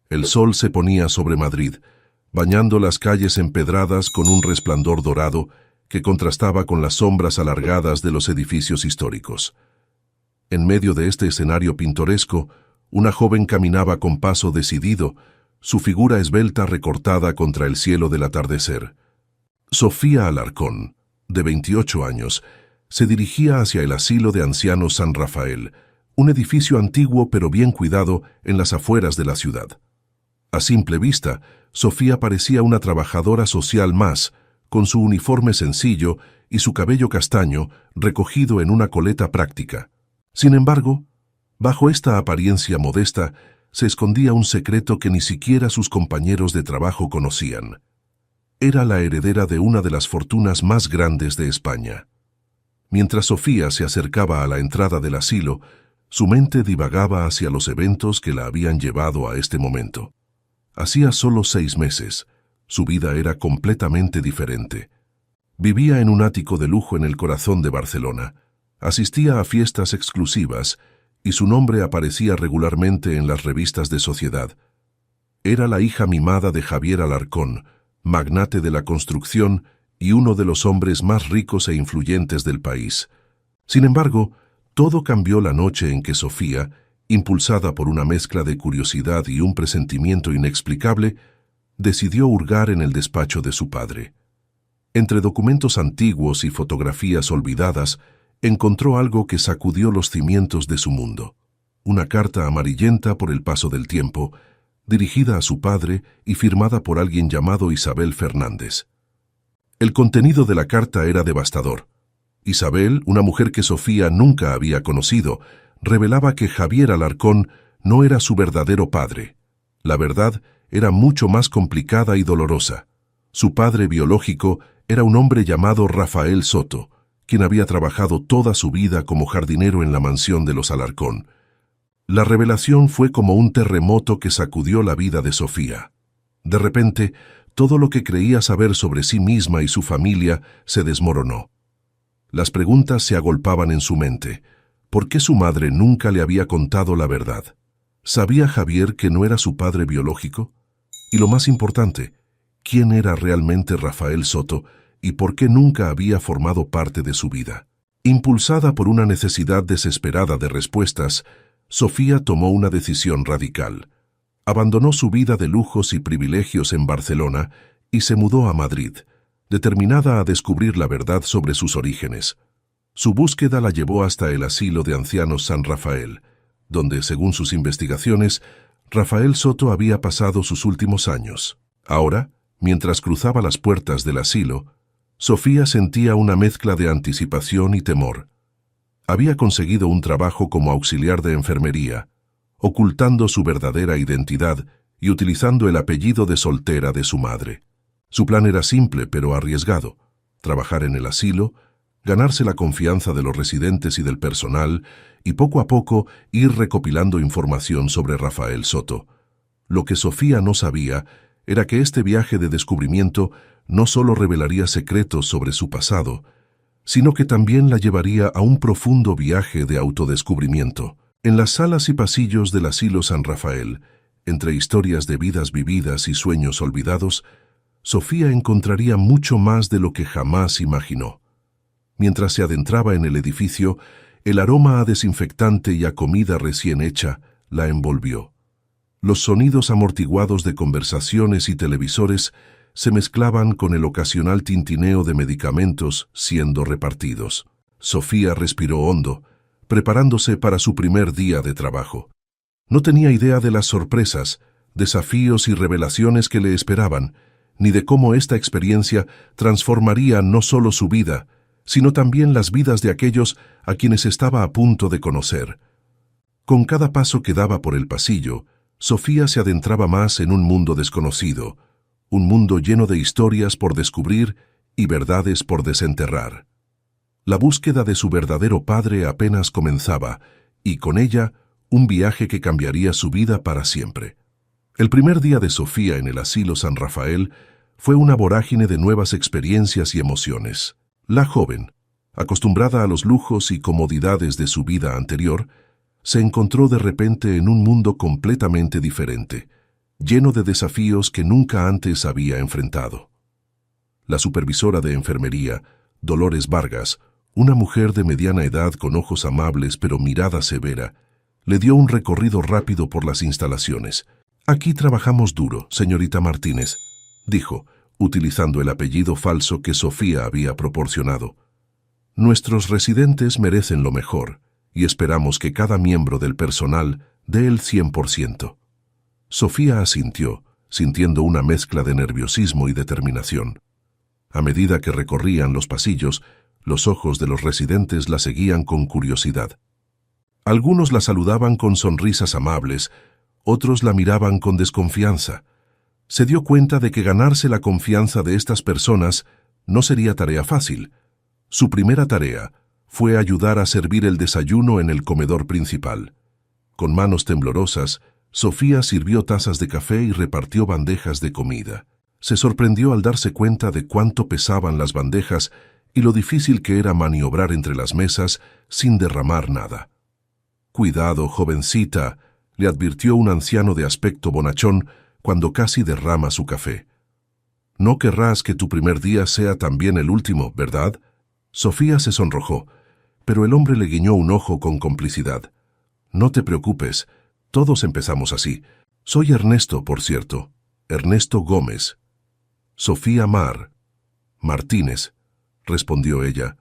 El sol se ponía sobre Madrid, bañando las calles empedradas con un resplandor dorado que contrastaba con las sombras alargadas de los edificios históricos. En medio de este escenario pintoresco, una joven caminaba con paso decidido, su figura esbelta recortada contra el cielo del atardecer. Sofía Alarcón, de 28 años, se dirigía hacia el asilo de ancianos San Rafael, un edificio antiguo pero bien cuidado en las afueras de la ciudad. A simple vista, Sofía parecía una trabajadora social más, con su uniforme sencillo y su cabello castaño recogido en una coleta práctica. Sin embargo, bajo esta apariencia modesta, se escondía un secreto que ni siquiera sus compañeros de trabajo conocían. Era la heredera de una de las fortunas más grandes de España. Mientras Sofía se acercaba a la entrada del asilo, su mente divagaba hacia los eventos que la habían llevado a este momento. Hacía solo 6 meses, su vida era completamente diferente. Vivía en un ático de lujo en el corazón de Barcelona, asistía a fiestas exclusivas y su nombre aparecía regularmente en las revistas de sociedad. Era la hija mimada de Javier Alarcón, magnate de la construcción y uno de los hombres más ricos e influyentes del país. Sin embargo, todo cambió la noche en que Sofía, impulsada por una mezcla de curiosidad y un presentimiento inexplicable, decidió hurgar en el despacho de su padre. Entre documentos antiguos y fotografías olvidadas, encontró algo que sacudió los cimientos de su mundo. Una carta amarillenta por el paso del tiempo, dirigida a su padre y firmada por alguien llamado Isabel Fernández. El contenido de la carta era devastador. Isabel, una mujer que Sofía nunca había conocido, revelaba que Javier Alarcón no era su verdadero padre. La verdad era mucho más complicada y dolorosa. Su padre biológico era un hombre llamado Rafael Soto, quien había trabajado toda su vida como jardinero en la mansión de los Alarcón. La revelación fue como un terremoto que sacudió la vida de Sofía. De repente, todo lo que creía saber sobre sí misma y su familia se desmoronó. Las preguntas se agolpaban en su mente. ¿Por qué su madre nunca le había contado la verdad? ¿Sabía Javier que no era su padre biológico? Y lo más importante, ¿quién era realmente Rafael Soto y por qué nunca había formado parte de su vida? Impulsada por una necesidad desesperada de respuestas, Sofía tomó una decisión radical. Abandonó su vida de lujos y privilegios en Barcelona y se mudó a Madrid, determinada a descubrir la verdad sobre sus orígenes. Su búsqueda la llevó hasta el asilo de ancianos San Rafael, donde, según sus investigaciones, Rafael Soto había pasado sus últimos años. Ahora, mientras cruzaba las puertas del asilo, Sofía sentía una mezcla de anticipación y temor. Había conseguido un trabajo como auxiliar de enfermería, ocultando su verdadera identidad y utilizando el apellido de soltera de su madre. Su plan era simple pero arriesgado: trabajar en el asilo, ganarse la confianza de los residentes y del personal, y poco a poco ir recopilando información sobre Rafael Soto. Lo que Sofía no sabía era que este viaje de descubrimiento no solo revelaría secretos sobre su pasado, sino que también la llevaría a un profundo viaje de autodescubrimiento. En las salas y pasillos del asilo San Rafael, entre historias de vidas vividas y sueños olvidados, Sofía encontraría mucho más de lo que jamás imaginó. Mientras se adentraba en el edificio, el aroma a desinfectante y a comida recién hecha la envolvió. Los sonidos amortiguados de conversaciones y televisores se mezclaban con el ocasional tintineo de medicamentos siendo repartidos. Sofía respiró hondo, preparándose para su primer día de trabajo. No tenía idea de las sorpresas, desafíos y revelaciones que le esperaban, ni de cómo esta experiencia transformaría no solo su vida, sino también las vidas de aquellos a quienes estaba a punto de conocer. Con cada paso que daba por el pasillo, Sofía se adentraba más en un mundo desconocido, un mundo lleno de historias por descubrir y verdades por desenterrar. La búsqueda de su verdadero padre apenas comenzaba, y con ella, un viaje que cambiaría su vida para siempre. El primer día de Sofía en el asilo San Rafael fue una vorágine de nuevas experiencias y emociones. La joven, acostumbrada a los lujos y comodidades de su vida anterior, se encontró de repente en un mundo completamente diferente, lleno de desafíos que nunca antes había enfrentado. La supervisora de enfermería, Dolores Vargas, una mujer de mediana edad con ojos amables pero mirada severa, le dio un recorrido rápido por las instalaciones. «Aquí trabajamos duro, señorita Martínez», dijo, utilizando el apellido falso que Sofía había proporcionado. «Nuestros residentes merecen lo mejor y esperamos que cada miembro del personal dé el 100%. Sofía asintió, sintiendo una mezcla de nerviosismo y determinación. A medida que recorrían los pasillos, los ojos de los residentes la seguían con curiosidad. Algunos la saludaban con sonrisas amables, otros la miraban con desconfianza. Se dio cuenta de que ganarse la confianza de estas personas no sería tarea fácil. Su primera tarea fue ayudar a servir el desayuno en el comedor principal. Con manos temblorosas, Sofía sirvió tazas de café y repartió bandejas de comida. Se sorprendió al darse cuenta de cuánto pesaban las bandejas y lo difícil que era maniobrar entre las mesas sin derramar nada. «Cuidado, jovencita», le advirtió un anciano de aspecto bonachón cuando casi derrama su café. «No querrás que tu primer día sea también el último, ¿verdad?» Sofía se sonrojó, pero el hombre le guiñó un ojo con complicidad. «No te preocupes, todos empezamos así. Soy Ernesto, por cierto, Ernesto Gómez». «Sofía Martínez», respondió ella,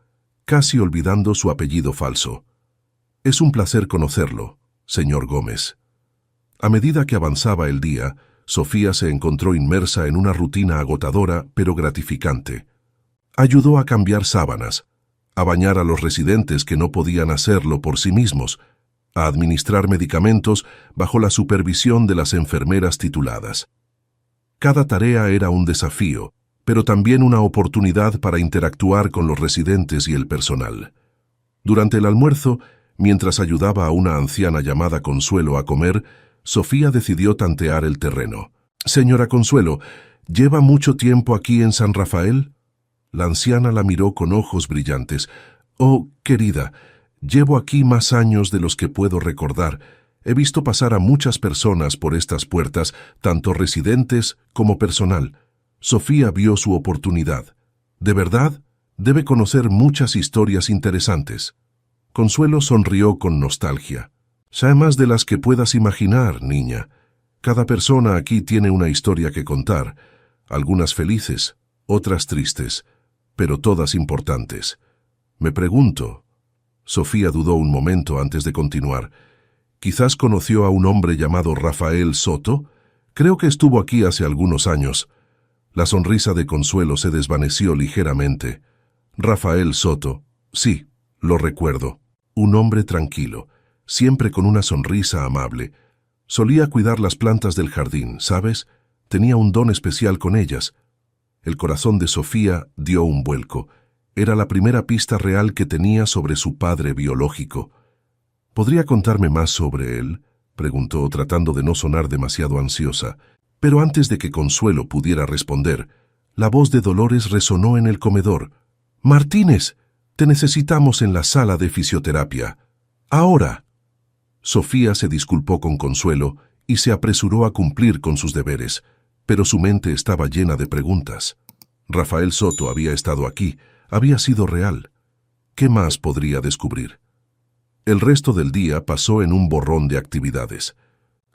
casi olvidando su apellido falso. «Es un placer conocerlo, señor Gómez». A medida que avanzaba el día, Sofía se encontró inmersa en una rutina agotadora pero gratificante. Ayudó a cambiar sábanas, a bañar a los residentes que no podían hacerlo por sí mismos, a administrar medicamentos bajo la supervisión de las enfermeras tituladas. Cada tarea era un desafío, pero también una oportunidad para interactuar con los residentes y el personal. Durante el almuerzo, mientras ayudaba a una anciana llamada Consuelo a comer, Sofía decidió tantear el terreno. «Señora Consuelo, ¿lleva mucho tiempo aquí en San Rafael?» La anciana la miró con ojos brillantes. «Oh, querida, llevo aquí más años de los que puedo recordar. He visto pasar a muchas personas por estas puertas, tanto residentes como personal». Sofía vio su oportunidad. «¿De verdad? Debe conocer muchas historias interesantes». Consuelo sonrió con nostalgia. «Sé más de las que puedas imaginar, niña. Cada persona aquí tiene una historia que contar, algunas felices, otras tristes, pero todas importantes. Me pregunto». Sofía dudó un momento antes de continuar. «¿Quizás conoció a un hombre llamado Rafael Soto? Creo que estuvo aquí hace algunos años». La sonrisa de Consuelo se desvaneció ligeramente. «Rafael Soto, sí, lo recuerdo. Un hombre tranquilo, siempre con una sonrisa amable. Solía cuidar las plantas del jardín, ¿sabes? Tenía un don especial con ellas». El corazón de Sofía dio un vuelco. Era la primera pista real que tenía sobre su padre biológico. «¿Podría contarme más sobre él?», preguntó, tratando de no sonar demasiado ansiosa. Pero antes de que Consuelo pudiera responder, la voz de Dolores resonó en el comedor. «Martínez, te necesitamos en la sala de fisioterapia. Ahora». Sofía se disculpó con Consuelo y se apresuró a cumplir con sus deberes, pero su mente estaba llena de preguntas. Rafael Soto había estado aquí, había sido real. ¿Qué más podría descubrir? El resto del día pasó en un borrón de actividades.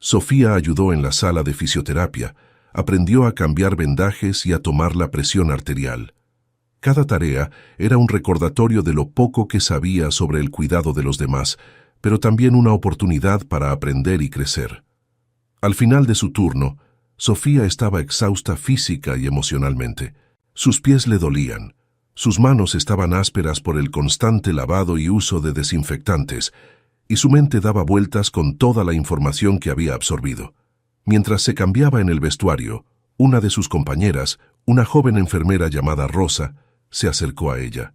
Sofía ayudó en la sala de fisioterapia, aprendió a cambiar vendajes y a tomar la presión arterial. Cada tarea era un recordatorio de lo poco que sabía sobre el cuidado de los demás, pero también una oportunidad para aprender y crecer. Al final de su turno, Sofía estaba exhausta física y emocionalmente. Sus pies le dolían, sus manos estaban ásperas por el constante lavado y uso de desinfectantes, y su mente daba vueltas con toda la información que había absorbido. Mientras se cambiaba en el vestuario, una de sus compañeras, una joven enfermera llamada Rosa, se acercó a ella.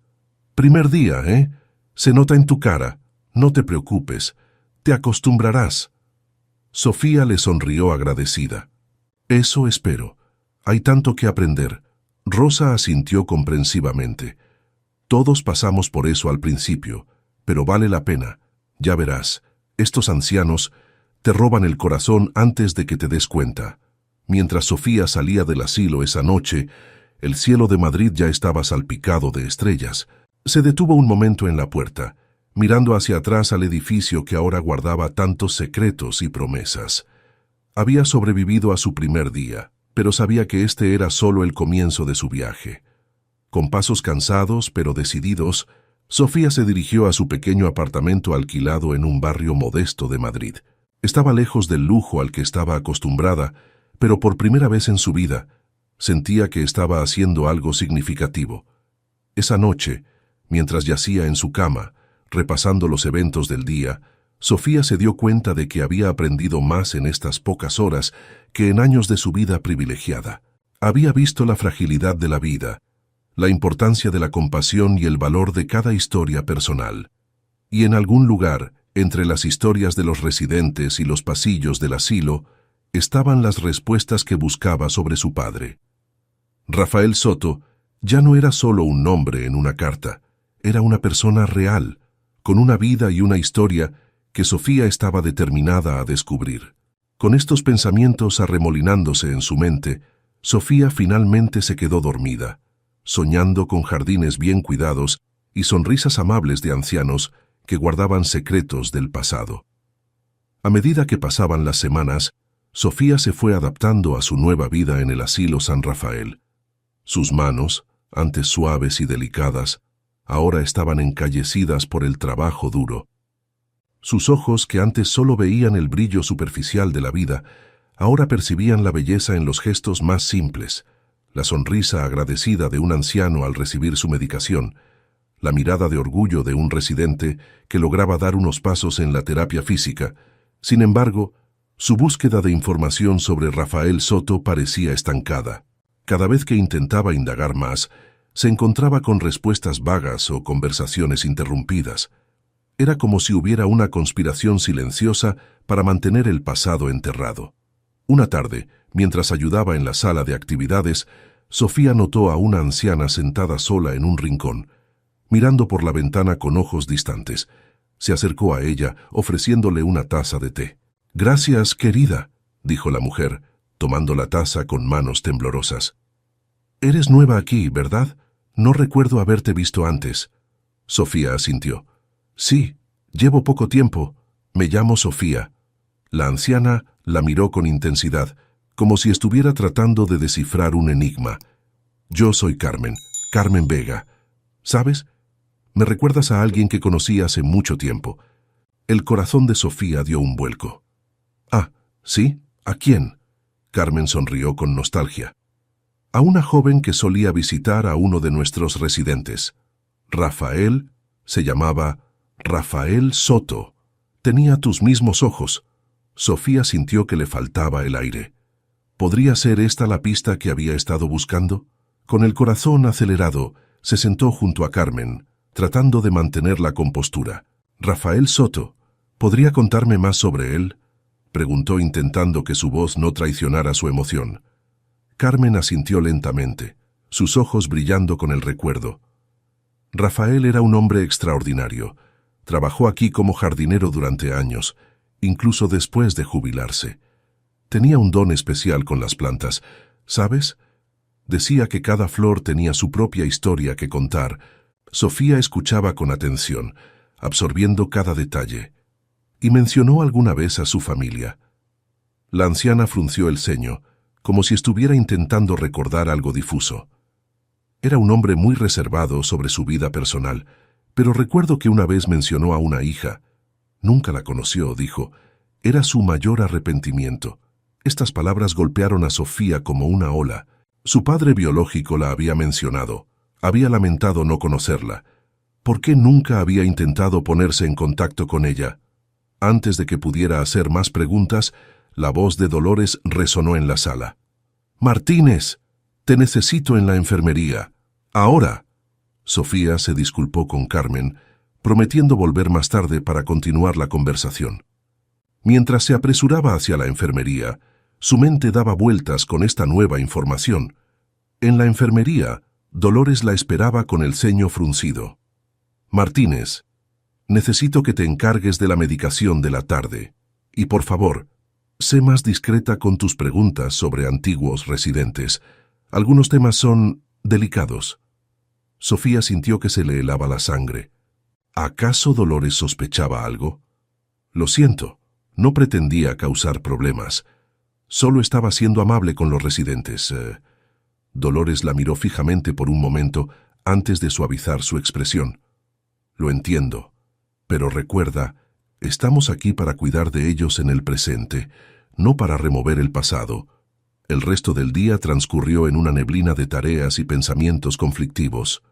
«Primer día, ¿eh? Se nota en tu cara. No te preocupes. Te acostumbrarás». Sofía le sonrió agradecida. «Eso espero. Hay tanto que aprender». Rosa asintió comprensivamente. «Todos pasamos por eso al principio, pero vale la pena. Ya verás, estos ancianos te roban el corazón antes de que te des cuenta». Mientras Sofía salía del asilo esa noche, el cielo de Madrid ya estaba salpicado de estrellas. Se detuvo un momento en la puerta, mirando hacia atrás al edificio que ahora guardaba tantos secretos y promesas. Había sobrevivido a su primer día, pero sabía que este era solo el comienzo de su viaje. Con pasos cansados pero decididos, Sofía se dirigió a su pequeño apartamento alquilado en un barrio modesto de Madrid. Estaba lejos del lujo al que estaba acostumbrada, pero por primera vez en su vida, sentía que estaba haciendo algo significativo. Esa noche, mientras yacía en su cama, repasando los eventos del día, Sofía se dio cuenta de que había aprendido más en estas pocas horas que en años de su vida privilegiada. Había visto la fragilidad de la vida, la importancia de la compasión y el valor de cada historia personal. Y en algún lugar, entre las historias de los residentes y los pasillos del asilo, estaban las respuestas que buscaba sobre su padre. Rafael Soto ya no era solo un nombre en una carta, era una persona real, con una vida y una historia que Sofía estaba determinada a descubrir. Con estos pensamientos arremolinándose en su mente, Sofía finalmente se quedó dormida, soñando con jardines bien cuidados y sonrisas amables de ancianos que guardaban secretos del pasado. A medida que pasaban las semanas, Sofía se fue adaptando a su nueva vida en el asilo San Rafael. Sus manos, antes suaves y delicadas, ahora estaban encallecidas por el trabajo duro. Sus ojos, que antes solo veían el brillo superficial de la vida, ahora percibían la belleza en los gestos más simples, la sonrisa agradecida de un anciano al recibir su medicación, la mirada de orgullo de un residente que lograba dar unos pasos en la terapia física. Sin embargo, su búsqueda de información sobre Rafael Soto parecía estancada. Cada vez que intentaba indagar más, se encontraba con respuestas vagas o conversaciones interrumpidas. Era como si hubiera una conspiración silenciosa para mantener el pasado enterrado. Una tarde, mientras ayudaba en la sala de actividades, Sofía notó a una anciana sentada sola en un rincón, mirando por la ventana con ojos distantes. Se acercó a ella, ofreciéndole una taza de té. «Gracias, querida», dijo la mujer, tomando la taza con manos temblorosas. «Eres nueva aquí, ¿verdad? No recuerdo haberte visto antes». Sofía asintió. «Sí, llevo poco tiempo. Me llamo Sofía». La anciana la miró con intensidad, como si estuviera tratando de descifrar un enigma. «Yo soy Carmen, Carmen Vega. ¿Sabes? Me recuerdas a alguien que conocí hace mucho tiempo». El corazón de Sofía dio un vuelco. «Ah, ¿sí? ¿A quién?». Carmen sonrió con nostalgia. «A una joven que solía visitar a uno de nuestros residentes. Rafael, se llamaba Rafael Soto. Tenía tus mismos ojos». Sofía sintió que le faltaba el aire. ¿Podría ser esta la pista que había estado buscando? Con el corazón acelerado, se sentó junto a Carmen, tratando de mantener la compostura. «Rafael Soto, ¿podría contarme más sobre él?», preguntó intentando que su voz no traicionara su emoción. Carmen asintió lentamente, sus ojos brillando con el recuerdo. Rafael era un hombre extraordinario. Trabajó aquí como jardinero durante años, incluso después de jubilarse. Tenía un don especial con las plantas, ¿sabes? Decía que cada flor tenía su propia historia que contar. Sofía escuchaba con atención, absorbiendo cada detalle. Y mencionó alguna vez a su familia. La anciana frunció el ceño, como si estuviera intentando recordar algo difuso. Era un hombre muy reservado sobre su vida personal, pero recuerdo que una vez mencionó a una hija. Nunca la conoció, dijo. Era su mayor arrepentimiento. Estas palabras golpearon a Sofía como una ola. Su padre biológico la había mencionado. Había lamentado no conocerla. ¿Por qué nunca había intentado ponerse en contacto con ella? Antes de que pudiera hacer más preguntas, la voz de Dolores resonó en la sala. «Martínez, te necesito en la enfermería. Ahora». Sofía se disculpó con Carmen, prometiendo volver más tarde para continuar la conversación. Mientras se apresuraba hacia la enfermería, su mente daba vueltas con esta nueva información. En la enfermería, Dolores la esperaba con el ceño fruncido. «Martínez, necesito que te encargues de la medicación de la tarde. Y por favor, Sé más discreta con tus preguntas sobre antiguos residentes. Algunos temas son delicados. Sofía sintió que se le helaba la sangre. ¿Acaso Dolores sospechaba algo? Lo siento, no pretendía causar problemas. Solo estaba siendo amable con los residentes. Dolores la miró fijamente por un momento antes de suavizar su expresión. Lo entiendo, pero recuerda, estamos aquí para cuidar de ellos en el presente, no para remover el pasado. El resto del día transcurrió en una neblina de tareas y pensamientos conflictivos.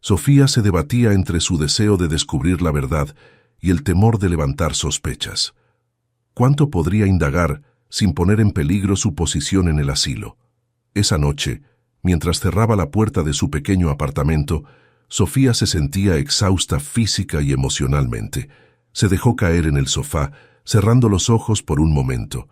Sofía se debatía entre su deseo de descubrir la verdad y el temor de levantar sospechas. ¿Cuánto podría indagar sin poner en peligro su posición en el asilo? Esa noche, mientras cerraba la puerta de su pequeño apartamento, Sofía se sentía exhausta física y emocionalmente. Se dejó caer en el sofá, cerrando los ojos por un momento.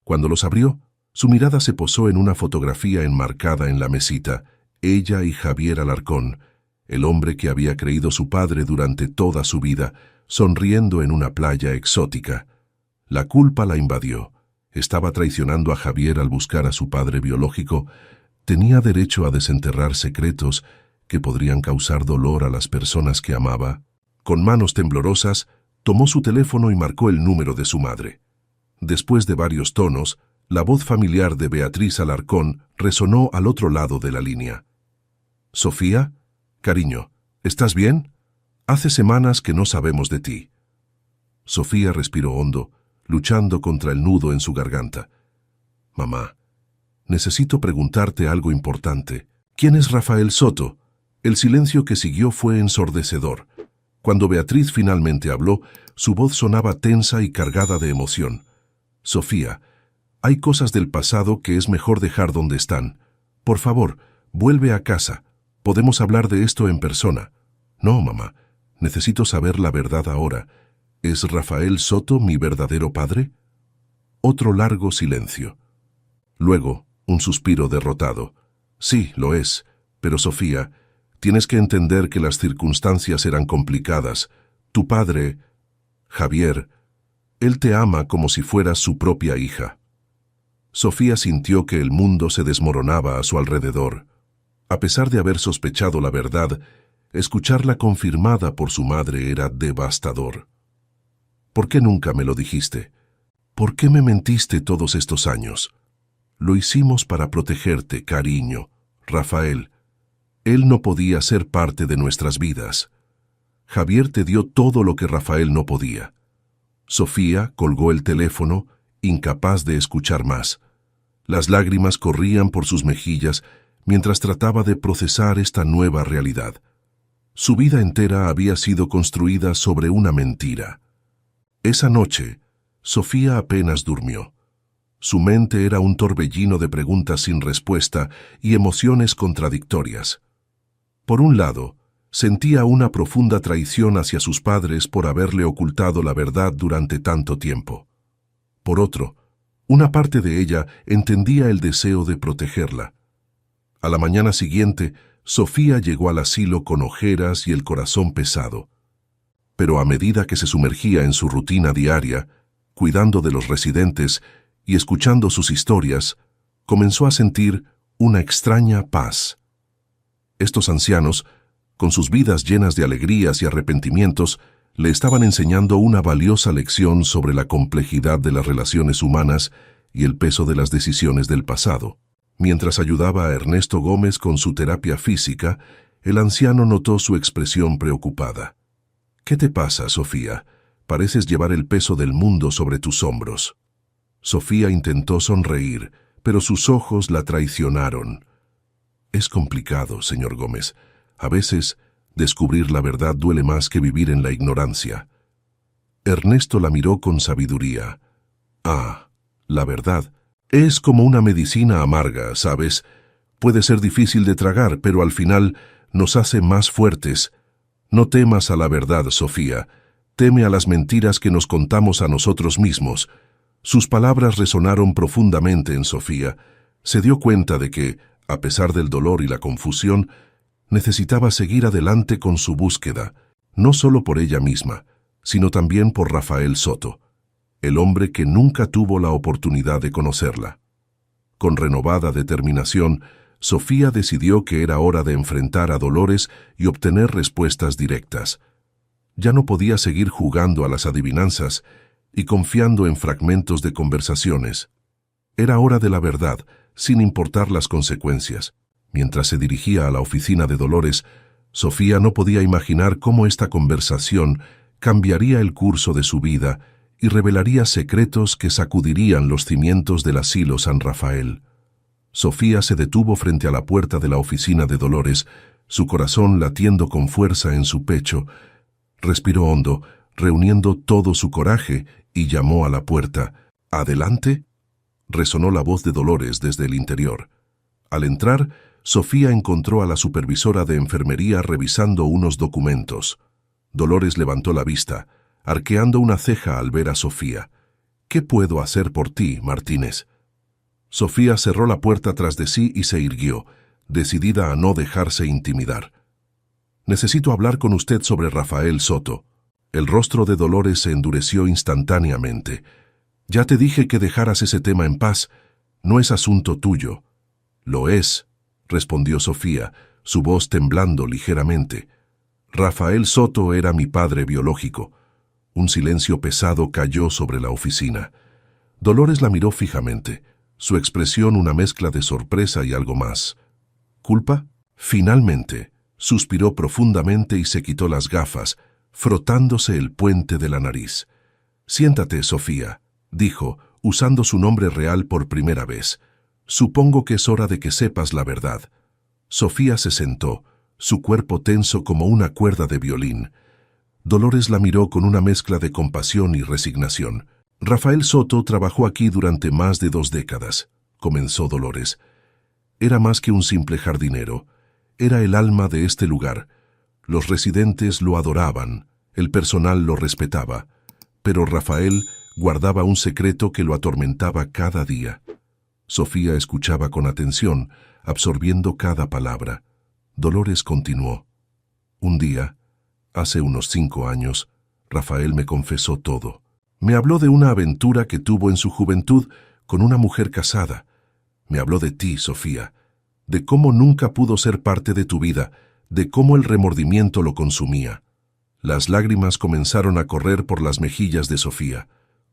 Cuando los abrió, su mirada se posó en una fotografía enmarcada en la mesita, ella y Javier Alarcón, el hombre que había creído su padre durante toda su vida, sonriendo en una playa exótica. La culpa la invadió. Estaba traicionando a Javier al buscar a su padre biológico. Tenía derecho a desenterrar secretos que podrían causar dolor a las personas que amaba. Con manos temblorosas, tomó su teléfono y marcó el número de su madre. Después de varios tonos, la voz familiar de Beatriz Alarcón resonó al otro lado de la línea. «Sofía, cariño, ¿estás bien? Hace semanas que no sabemos de ti». Sofía respiró hondo, luchando contra el nudo en su garganta. «Mamá, necesito preguntarte algo importante. ¿Quién es Rafael Soto?» El silencio que siguió fue ensordecedor. Cuando Beatriz finalmente habló, su voz sonaba tensa y cargada de emoción. «Sofía, hay cosas del pasado que es mejor dejar donde están. Por favor, vuelve a casa. Podemos hablar de esto en persona». «No, mamá. Necesito saber la verdad ahora. ¿Es Rafael Soto mi verdadero padre?» Otro largo silencio. Luego, un suspiro derrotado. «Sí, lo es. Pero Sofía, tienes que entender que las circunstancias eran complicadas. Tu padre, Javier, él te ama como si fueras su propia hija». Sofía sintió que el mundo se desmoronaba a su alrededor. A pesar de haber sospechado la verdad, escucharla confirmada por su madre era devastador. «¿Por qué nunca me lo dijiste? ¿Por qué me mentiste todos estos años?» «Lo hicimos para protegerte, cariño. Rafael, él no podía ser parte de nuestras vidas. Javier te dio todo lo que Rafael no podía». Sofía colgó el teléfono, incapaz de escuchar más. Las lágrimas corrían por sus mejillas mientras trataba de procesar esta nueva realidad. Su vida entera había sido construida sobre una mentira. Esa noche, Sofía apenas durmió. Su mente era un torbellino de preguntas sin respuesta y emociones contradictorias. Por un lado, sentía una profunda traición hacia sus padres por haberle ocultado la verdad durante tanto tiempo. Por otro, una parte de ella entendía el deseo de protegerla. A la mañana siguiente, Sofía llegó al asilo con ojeras y el corazón pesado. Pero a medida que se sumergía en su rutina diaria, cuidando de los residentes y escuchando sus historias, comenzó a sentir una extraña paz. Estos ancianos, con sus vidas llenas de alegrías y arrepentimientos, le estaban enseñando una valiosa lección sobre la complejidad de las relaciones humanas y el peso de las decisiones del pasado. Mientras ayudaba a Ernesto Gómez con su terapia física, el anciano notó su expresión preocupada. «¿Qué te pasa, Sofía? Pareces llevar el peso del mundo sobre tus hombros». Sofía intentó sonreír, pero sus ojos la traicionaron. «Es complicado, señor Gómez. A veces, descubrir la verdad duele más que vivir en la ignorancia». Ernesto la miró con sabiduría. «Ah, la verdad. Es como una medicina amarga, ¿sabes? Puede ser difícil de tragar, pero al final nos hace más fuertes. No temas a la verdad, Sofía. Teme a las mentiras que nos contamos a nosotros mismos». Sus palabras resonaron profundamente en Sofía. Se dio cuenta de que, a pesar del dolor y la confusión, necesitaba seguir adelante con su búsqueda, no solo por ella misma, sino también por Rafael Soto. el hombre que nunca tuvo la oportunidad de conocerla. Con renovada determinación, Sofía decidió que era hora de enfrentar a Dolores y obtener respuestas directas. Ya no podía seguir jugando a las adivinanzas y confiando en fragmentos de conversaciones. Era hora de la verdad, sin importar las consecuencias. Mientras se dirigía a la oficina de Dolores, Sofía no podía imaginar cómo esta conversación cambiaría el curso de su vida y revelaría secretos que sacudirían los cimientos del asilo San Rafael. Sofía se detuvo frente a la puerta de la oficina de Dolores, su corazón latiendo con fuerza en su pecho. Respiró hondo, reuniendo todo su coraje, y llamó a la puerta. «¿Adelante?», resonó la voz de Dolores desde el interior. Al entrar, Sofía encontró a la supervisora de enfermería revisando unos documentos. Dolores levantó la vista, arqueando una ceja al ver a Sofía. «¿Qué puedo hacer por ti, Martínez?». Sofía cerró la puerta tras de sí y se irguió, decidida a no dejarse intimidar. «Necesito hablar con usted sobre Rafael Soto». El rostro de Dolores se endureció instantáneamente. «Ya te dije que dejaras ese tema en paz. No es asunto tuyo». «Lo es», respondió Sofía, su voz temblando ligeramente. «Rafael Soto era mi padre biológico». Un silencio pesado cayó sobre la oficina. Dolores la miró fijamente, su expresión una mezcla de sorpresa y algo más. «¿Culpa?». Finalmente, suspiró profundamente y se quitó las gafas, frotándose el puente de la nariz. «Siéntate, Sofía», dijo, usando su nombre real por primera vez. «Supongo que es hora de que sepas la verdad». Sofía se sentó, su cuerpo tenso como una cuerda de violín. Dolores la miró con una mezcla de compasión y resignación. «Rafael Soto trabajó aquí durante más de 2 décadas», comenzó Dolores. «Era más que un simple jardinero. Era el alma de este lugar. Los residentes lo adoraban, el personal lo respetaba, pero Rafael guardaba un secreto que lo atormentaba cada día». Sofía escuchaba con atención, absorbiendo cada palabra. Dolores continuó. «Un día, hace unos 5 años, Rafael me confesó todo. Me habló de una aventura que tuvo en su juventud con una mujer casada. Me habló de ti, Sofía, de cómo nunca pudo ser parte de tu vida, de cómo el remordimiento lo consumía». Las lágrimas comenzaron a correr por las mejillas de Sofía.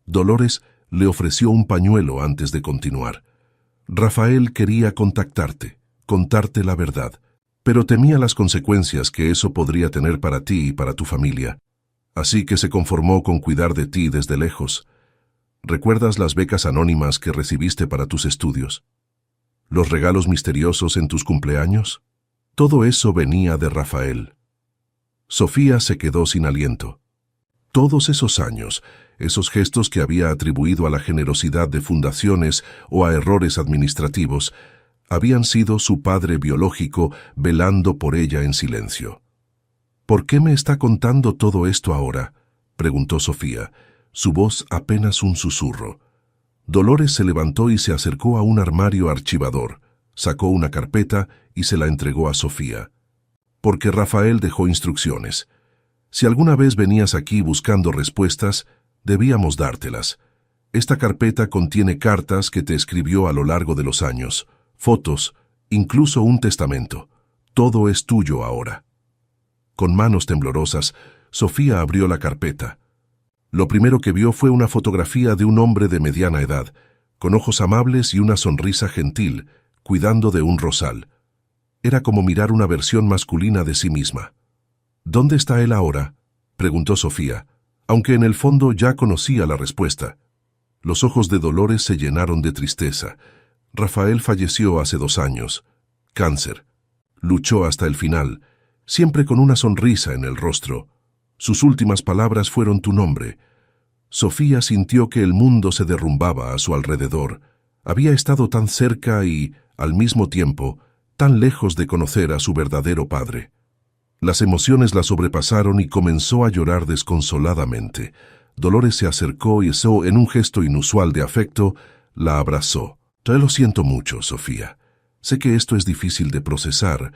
Dolores le ofreció un pañuelo antes de continuar. «Rafael quería contarte la verdad, pero temía las consecuencias que eso podría tener para ti y para tu familia. Así que se conformó con cuidar de ti desde lejos. ¿Recuerdas las becas anónimas que recibiste para tus estudios? ¿Los regalos misteriosos en tus cumpleaños? Todo eso venía de Rafael». Sofía se quedó sin aliento. Todos esos años, esos gestos que había atribuido a la generosidad de fundaciones o a errores administrativos, habían sido su padre biológico velando por ella en silencio. «¿Por qué me está contando todo esto ahora?», preguntó Sofía, su voz apenas un susurro. Dolores se levantó y se acercó a un armario archivador, sacó una carpeta y se la entregó a Sofía. «Porque Rafael dejó instrucciones. Si alguna vez venías aquí buscando respuestas, debíamos dártelas. Esta carpeta contiene cartas que te escribió a lo largo de los años, fotos, incluso un testamento. Todo es tuyo ahora». Con manos temblorosas, Sofía abrió la carpeta. Lo primero que vio fue una fotografía de un hombre de mediana edad, con ojos amables y una sonrisa gentil, cuidando de un rosal. Era como mirar una versión masculina de sí misma. «¿Dónde está él ahora?», preguntó Sofía, aunque en el fondo ya conocía la respuesta. Los ojos de Dolores se llenaron de tristeza. «Rafael falleció hace 2 años. Cáncer. Luchó hasta el final, siempre con una sonrisa en el rostro. Sus últimas palabras fueron tu nombre». Sofía sintió que el mundo se derrumbaba a su alrededor. Había estado tan cerca y, al mismo tiempo, tan lejos de conocer a su verdadero padre. Las emociones la sobrepasaron y comenzó a llorar desconsoladamente. Dolores se acercó y en un gesto inusual de afecto, la abrazó. «Te lo siento mucho, Sofía. Sé que esto es difícil de procesar,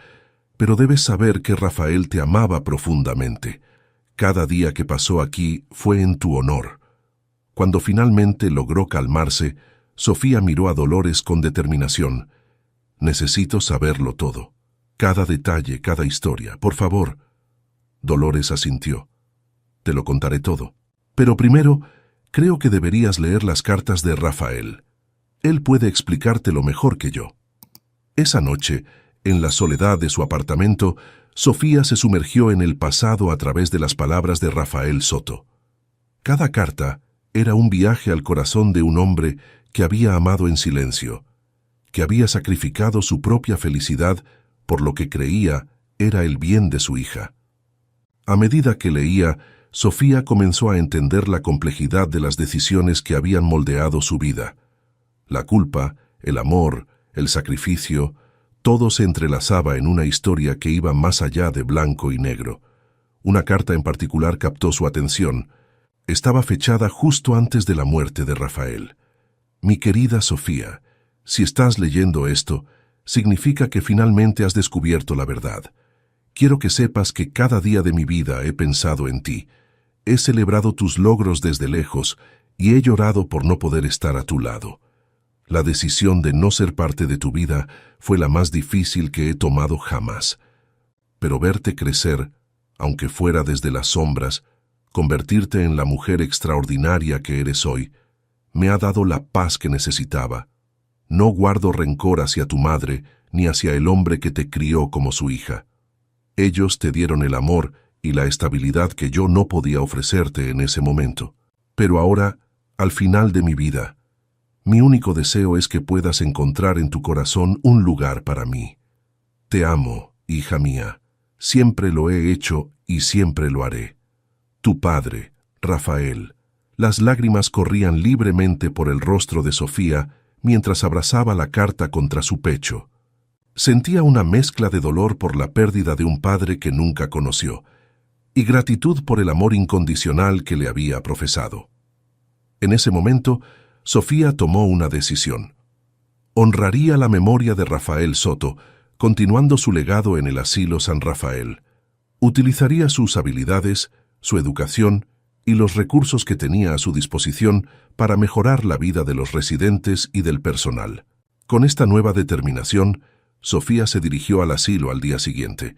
pero debes saber que Rafael te amaba profundamente. Cada día que pasó aquí fue en tu honor». Cuando finalmente logró calmarse, Sofía miró a Dolores con determinación. «Necesito saberlo todo. Cada detalle, cada historia, por favor». Dolores asintió. «Te lo contaré todo. Pero primero, creo que deberías leer las cartas de Rafael. Él puede explicártelo mejor que yo». Esa noche, en la soledad de su apartamento, Sofía se sumergió en el pasado a través de las palabras de Rafael Soto. Cada carta era un viaje al corazón de un hombre que había amado en silencio, que había sacrificado su propia felicidad por lo que creía era el bien de su hija. A medida que leía, Sofía comenzó a entender la complejidad de las decisiones que habían moldeado su vida. La culpa, el amor, el sacrificio, todo se entrelazaba en una historia que iba más allá de blanco y negro. Una carta en particular captó su atención. Estaba fechada justo antes de la muerte de Rafael. «Mi querida Sofía, si estás leyendo esto, significa que finalmente has descubierto la verdad. Quiero que sepas que cada día de mi vida he pensado en ti. He celebrado tus logros desde lejos y he llorado por no poder estar a tu lado. La decisión de no ser parte de tu vida fue la más difícil que he tomado jamás. Pero verte crecer, aunque fuera desde las sombras, convertirte en la mujer extraordinaria que eres hoy, me ha dado la paz que necesitaba. No guardo rencor hacia tu madre ni hacia el hombre que te crió como su hija. Ellos te dieron el amor y la estabilidad que yo no podía ofrecerte en ese momento. Pero ahora, al final de mi vida, mi único deseo es que puedas encontrar en tu corazón un lugar para mí. Te amo, hija mía. Siempre lo he hecho y siempre lo haré. Tu padre, Rafael». Las lágrimas corrían libremente por el rostro de Sofía mientras abrazaba la carta contra su pecho. Sentía una mezcla de dolor por la pérdida de un padre que nunca conoció y gratitud por el amor incondicional que le había profesado. En ese momento, Sofía tomó una decisión. Honraría la memoria de Rafael Soto, continuando su legado en el Asilo San Rafael. Utilizaría sus habilidades, su educación y los recursos que tenía a su disposición para mejorar la vida de los residentes y del personal. Con esta nueva determinación, Sofía se dirigió al asilo al día siguiente.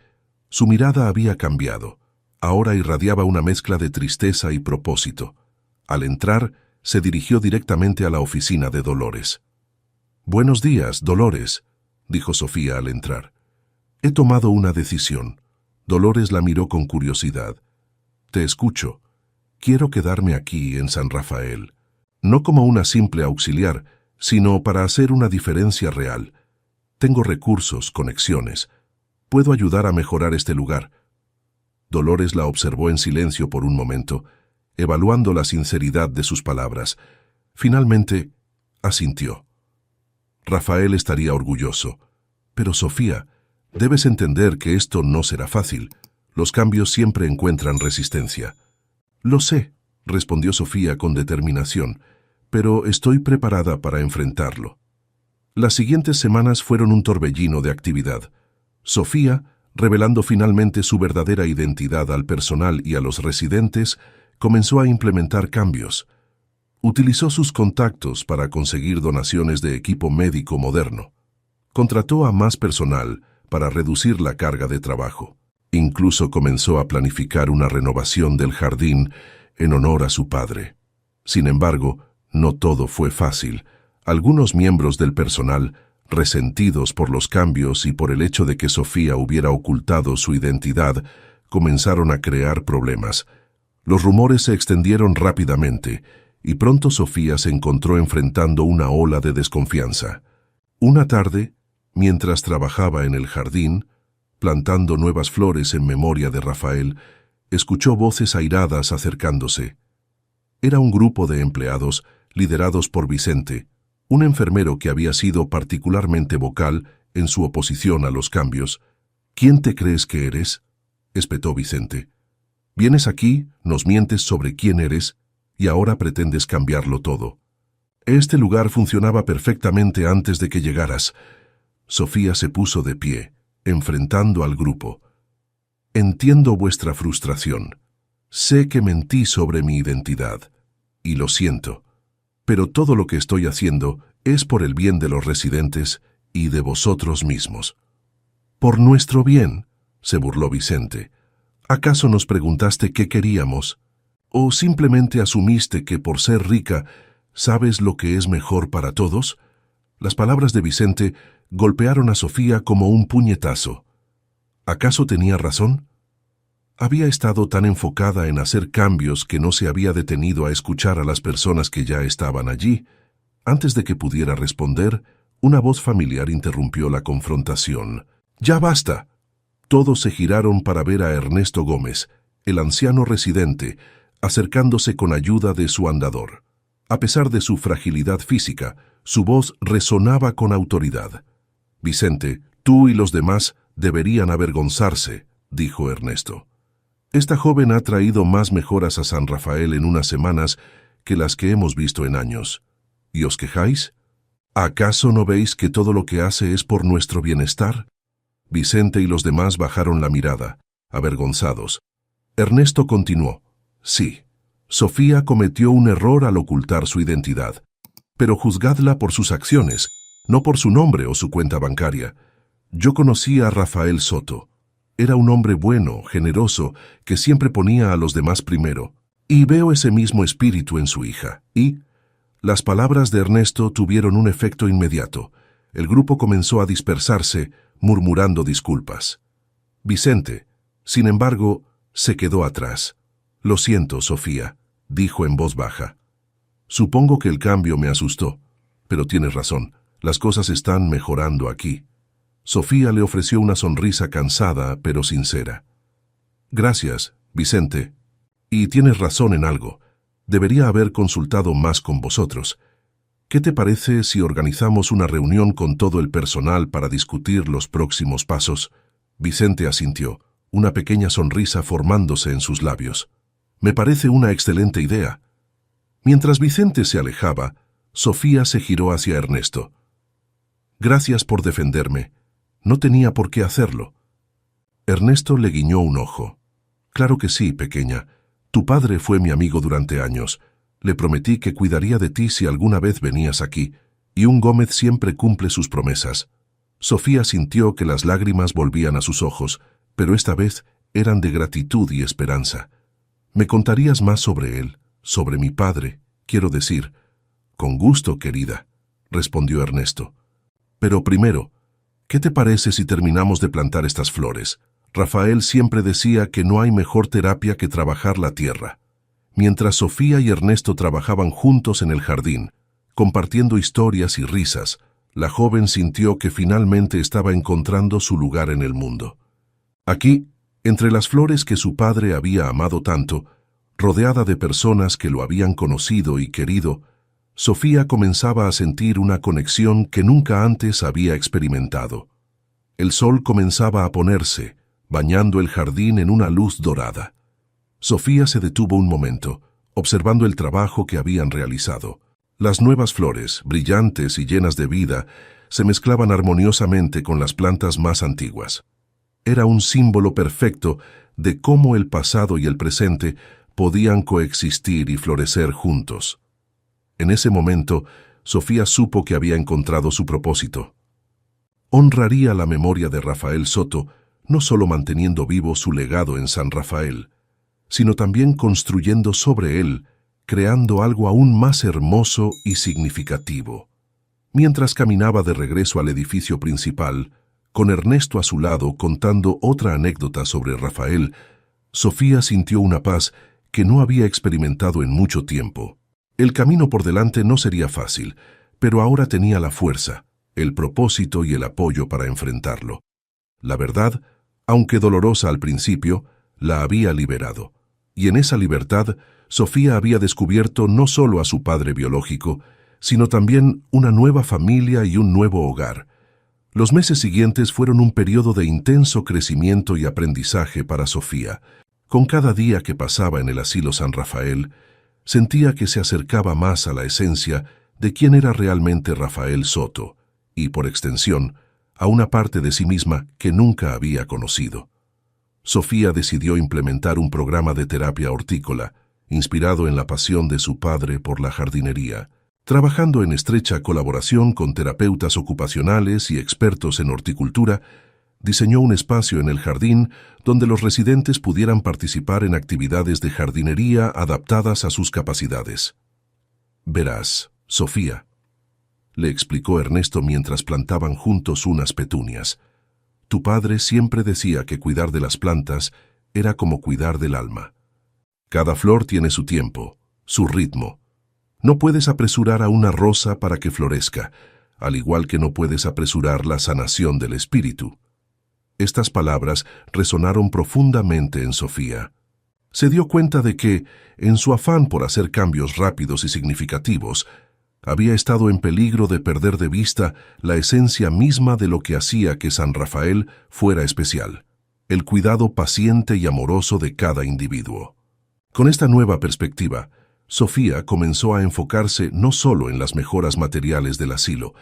Su mirada había cambiado. Ahora irradiaba una mezcla de tristeza y propósito. Al entrar, se dirigió directamente a la oficina de Dolores. «Buenos días, Dolores», dijo Sofía al entrar. «He tomado una decisión». Dolores la miró con curiosidad. «Te escucho. Quiero quedarme aquí en San Rafael, no como una simple auxiliar, sino para hacer una diferencia real. Tengo recursos, conexiones. Puedo ayudar a mejorar este lugar». Dolores la observó en silencio por un momento, evaluando la sinceridad de sus palabras. Finalmente, asintió. «Rafael estaría orgulloso. Pero Sofía, debes entender que esto no será fácil. Los cambios siempre encuentran resistencia». «Lo sé», respondió Sofía con determinación, «pero estoy preparada para enfrentarlo». Las siguientes semanas fueron un torbellino de actividad. Sofía, revelando finalmente su verdadera identidad al personal y a los residentes, comenzó a implementar cambios. Utilizó sus contactos para conseguir donaciones de equipo médico moderno. Contrató a más personal para reducir la carga de trabajo. Incluso comenzó a planificar una renovación del jardín en honor a su padre. Sin embargo, no todo fue fácil. Algunos miembros del personal, resentidos por los cambios y por el hecho de que Sofía hubiera ocultado su identidad, comenzaron a crear problemas. Los rumores se extendieron rápidamente, y pronto Sofía se encontró enfrentando una ola de desconfianza. Una tarde, mientras trabajaba en el jardín, plantando nuevas flores en memoria de Rafael, escuchó voces airadas acercándose. Era un grupo de empleados liderados por Vicente, un enfermero que había sido particularmente vocal en su oposición a los cambios. «¿Quién te crees que eres?», espetó Vicente. «Vienes aquí, nos mientes sobre quién eres y ahora pretendes cambiarlo todo. Este lugar funcionaba perfectamente antes de que llegaras». Sofía se puso de pie, enfrentando al grupo. «Entiendo vuestra frustración. Sé que mentí sobre mi identidad. y lo siento, pero todo lo que estoy haciendo es por el bien de los residentes y de vosotros mismos. «Por nuestro bien», se burló Vicente. «¿Acaso nos preguntaste qué queríamos? ¿O simplemente asumiste que por ser rica sabes lo que es mejor para todos?» Las palabras de Vicente golpearon a Sofía como un puñetazo. ¿Acaso tenía razón? Había estado tan enfocada en hacer cambios que no se había detenido a escuchar a las personas que ya estaban allí. Antes de que pudiera responder, una voz familiar interrumpió la confrontación. «¡Ya basta!». Todos se giraron para ver a Ernesto Gómez, el anciano residente, acercándose con ayuda de su andador. A pesar de su fragilidad física, su voz resonaba con autoridad. «Vicente, tú y los demás deberían avergonzarse», dijo Ernesto. «Esta joven ha traído más mejoras a San Rafael en unas semanas que las que hemos visto en años. ¿Y os quejáis? ¿Acaso no veis que todo lo que hace es por nuestro bienestar?». Vicente y los demás bajaron la mirada, avergonzados. Ernesto continuó. «Sí, Sofía cometió un error al ocultar su identidad, pero juzgadla por sus acciones, no por su nombre o su cuenta bancaria. Yo conocí a Rafael Soto. Era un hombre bueno, generoso, que siempre ponía a los demás primero. Y veo ese mismo espíritu en su hija. Y...». Las palabras de Ernesto tuvieron un efecto inmediato. El grupo comenzó a dispersarse, murmurando disculpas. Vicente, sin embargo, se quedó atrás. «Lo siento, Sofía», dijo en voz baja. «Supongo que el cambio me asustó, pero tienes razón, las cosas están mejorando aquí». Sofía le ofreció una sonrisa cansada, pero sincera. «Gracias, Vicente. Y tienes razón en algo. Debería haber consultado más con vosotros. ¿Qué te parece si organizamos una reunión con todo el personal para discutir los próximos pasos?» Vicente asintió, una pequeña sonrisa formándose en sus labios. «Me parece una excelente idea». Mientras Vicente se alejaba, Sofía se giró hacia Ernesto. «Gracias por defenderme. No tenía por qué hacerlo». Ernesto le guiñó un ojo. «Claro que sí, pequeña. Tu padre fue mi amigo durante años. Le prometí que cuidaría de ti si alguna vez venías aquí, y un Gómez siempre cumple sus promesas». Sofía sintió que las lágrimas volvían a sus ojos, pero esta vez eran de gratitud y esperanza. «¿Me contarías más sobre él, sobre mi padre, quiero decir?» «Con gusto, querida», respondió Ernesto. «Pero primero, ¿qué te parece si terminamos de plantar estas flores? Rafael siempre decía que no hay mejor terapia que trabajar la tierra». Mientras Sofía y Ernesto trabajaban juntos en el jardín, compartiendo historias y risas, la joven sintió que finalmente estaba encontrando su lugar en el mundo. Aquí, entre las flores que su padre había amado tanto, rodeada de personas que lo habían conocido y querido, Sofía comenzaba a sentir una conexión que nunca antes había experimentado. El sol comenzaba a ponerse, bañando el jardín en una luz dorada. Sofía se detuvo un momento, observando el trabajo que habían realizado. Las nuevas flores, brillantes y llenas de vida, se mezclaban armoniosamente con las plantas más antiguas. Era un símbolo perfecto de cómo el pasado y el presente podían coexistir y florecer juntos. En ese momento, Sofía supo que había encontrado su propósito. Honraría la memoria de Rafael Soto, no solo manteniendo vivo su legado en San Rafael, sino también construyendo sobre él, creando algo aún más hermoso y significativo. Mientras caminaba de regreso al edificio principal, con Ernesto a su lado contando otra anécdota sobre Rafael, Sofía sintió una paz que no había experimentado en mucho tiempo. El camino por delante no sería fácil, pero ahora tenía la fuerza, el propósito y el apoyo para enfrentarlo. La verdad, aunque dolorosa al principio, la había liberado. Y en esa libertad, Sofía había descubierto no solo a su padre biológico, sino también una nueva familia y un nuevo hogar. Los meses siguientes fueron un periodo de intenso crecimiento y aprendizaje para Sofía. Con cada día que pasaba en el asilo San Rafael, sentía que se acercaba más a la esencia de quién era realmente Rafael Soto, y por extensión, a una parte de sí misma que nunca había conocido. Sofía decidió implementar un programa de terapia hortícola, inspirado en la pasión de su padre por la jardinería. Trabajando en estrecha colaboración con terapeutas ocupacionales y expertos en horticultura, diseñó un espacio en el jardín donde los residentes pudieran participar en actividades de jardinería adaptadas a sus capacidades. «Verás, Sofía», le explicó Ernesto mientras plantaban juntos unas petunias. «Tu padre siempre decía que cuidar de las plantas era como cuidar del alma. Cada flor tiene su tiempo, su ritmo. No puedes apresurar a una rosa para que florezca, al igual que no puedes apresurar la sanación del espíritu». Estas palabras resonaron profundamente en Sofía. Se dio cuenta de que, en su afán por hacer cambios rápidos y significativos, había estado en peligro de perder de vista la esencia misma de lo que hacía que San Rafael fuera especial, el cuidado paciente y amoroso de cada individuo. Con esta nueva perspectiva, Sofía comenzó a enfocarse no solo en las mejoras materiales del asilo,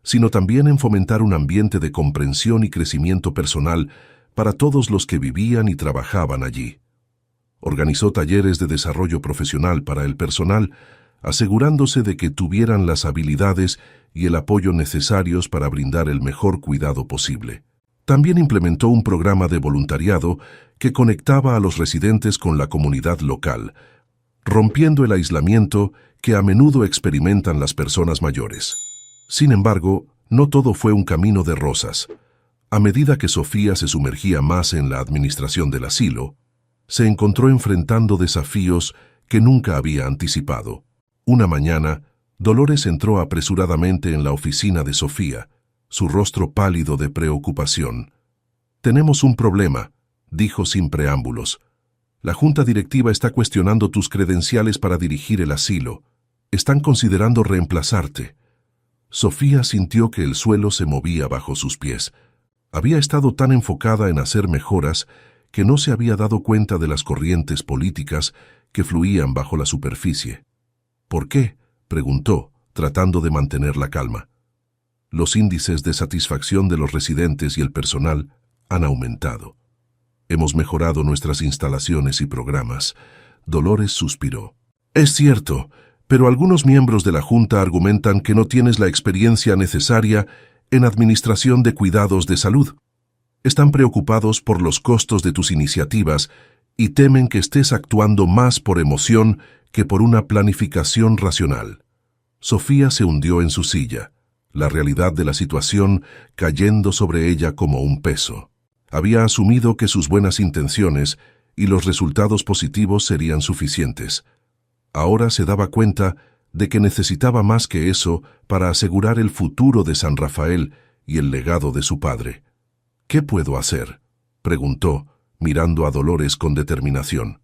sino también en fomentar un ambiente de comprensión y crecimiento personal para todos los que vivían y trabajaban allí. Organizó talleres de desarrollo profesional para el personal, asegurándose de que tuvieran las habilidades y el apoyo necesarios para brindar el mejor cuidado posible. También implementó un programa de voluntariado que conectaba a los residentes con la comunidad local, rompiendo el aislamiento que a menudo experimentan las personas mayores. Sin embargo, no todo fue un camino de rosas. A medida que Sofía se sumergía más en la administración del asilo, se encontró enfrentando desafíos que nunca había anticipado. Una mañana, Dolores entró apresuradamente en la oficina de Sofía, su rostro pálido de preocupación. «Tenemos un problema», dijo sin preámbulos. «La junta directiva está cuestionando tus credenciales para dirigir el asilo. Están considerando reemplazarte». Sofía sintió que el suelo se movía bajo sus pies. Había estado tan enfocada en hacer mejoras que no se había dado cuenta de las corrientes políticas que fluían bajo la superficie. «¿Por qué?», preguntó, tratando de mantener la calma. «Los índices de satisfacción de los residentes y el personal han aumentado. Hemos mejorado nuestras instalaciones y programas». Dolores suspiró. «Es cierto, pero algunos miembros de la Junta argumentan que no tienes la experiencia necesaria en administración de cuidados de salud. Están preocupados por los costos de tus iniciativas y temen que estés actuando más por emoción que por una planificación racional». Sofía se hundió en su silla, la realidad de la situación cayendo sobre ella como un peso. Había asumido que sus buenas intenciones y los resultados positivos serían suficientes. Ahora se daba cuenta de que necesitaba más que eso para asegurar el futuro de San Rafael y el legado de su padre. «¿Qué puedo hacer?», preguntó, mirando a Dolores con determinación.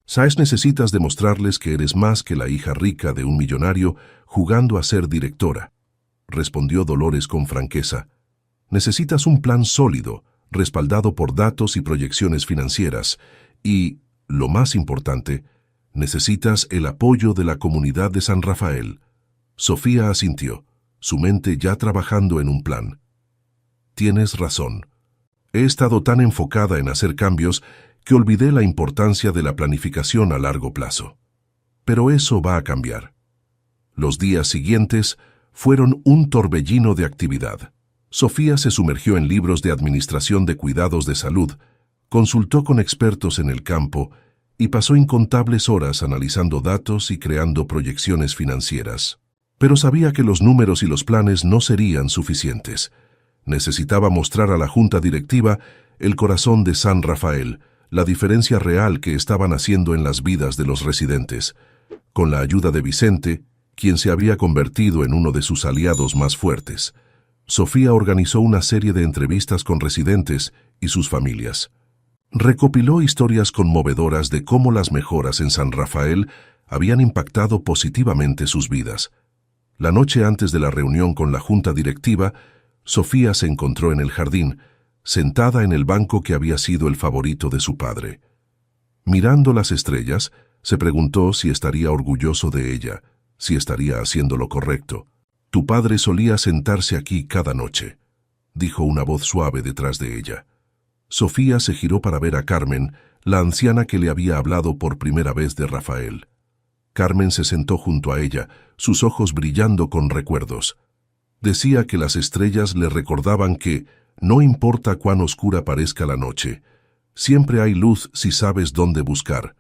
«Sabes, necesitas demostrarles que eres más que la hija rica de un millonario jugando a ser directora», respondió Dolores con franqueza. «Necesitas un plan sólido, respaldado por datos y proyecciones financieras, y, lo más importante, necesitas el apoyo de la comunidad de San Rafael». Sofía asintió, su mente ya trabajando en un plan. «Tienes razón. He estado tan enfocada en hacer cambios que olvidé la importancia de la planificación a largo plazo. Pero eso va a cambiar». Los días siguientes fueron un torbellino de actividad. Sofía se sumergió en libros de administración de cuidados de salud, consultó con expertos en el campo y pasó incontables horas analizando datos y creando proyecciones financieras. Pero sabía que los números y los planes no serían suficientes. Necesitaba mostrar a la junta directiva el corazón de San Rafael, la diferencia real que estaban haciendo en las vidas de los residentes. Con la ayuda de Vicente, quien se había convertido en uno de sus aliados más fuertes, Sofía organizó una serie de entrevistas con residentes y sus familias. Recopiló historias conmovedoras de cómo las mejoras en San Rafael habían impactado positivamente sus vidas. La noche antes de la reunión con la junta directiva, Sofía se encontró en el jardín, sentada en el banco que había sido el favorito de su padre. Mirando las estrellas, se preguntó si estaría orgulloso de ella, si estaría haciendo lo correcto. «Tu padre solía sentarse aquí cada noche», dijo una voz suave detrás de ella. Sofía se giró para ver a Carmen, la anciana que le había hablado por primera vez de Rafael. Carmen se sentó junto a ella, sus ojos brillando con recuerdos. Decía que las estrellas le recordaban que, no importa cuán oscura parezca la noche, siempre hay luz si sabes dónde buscar.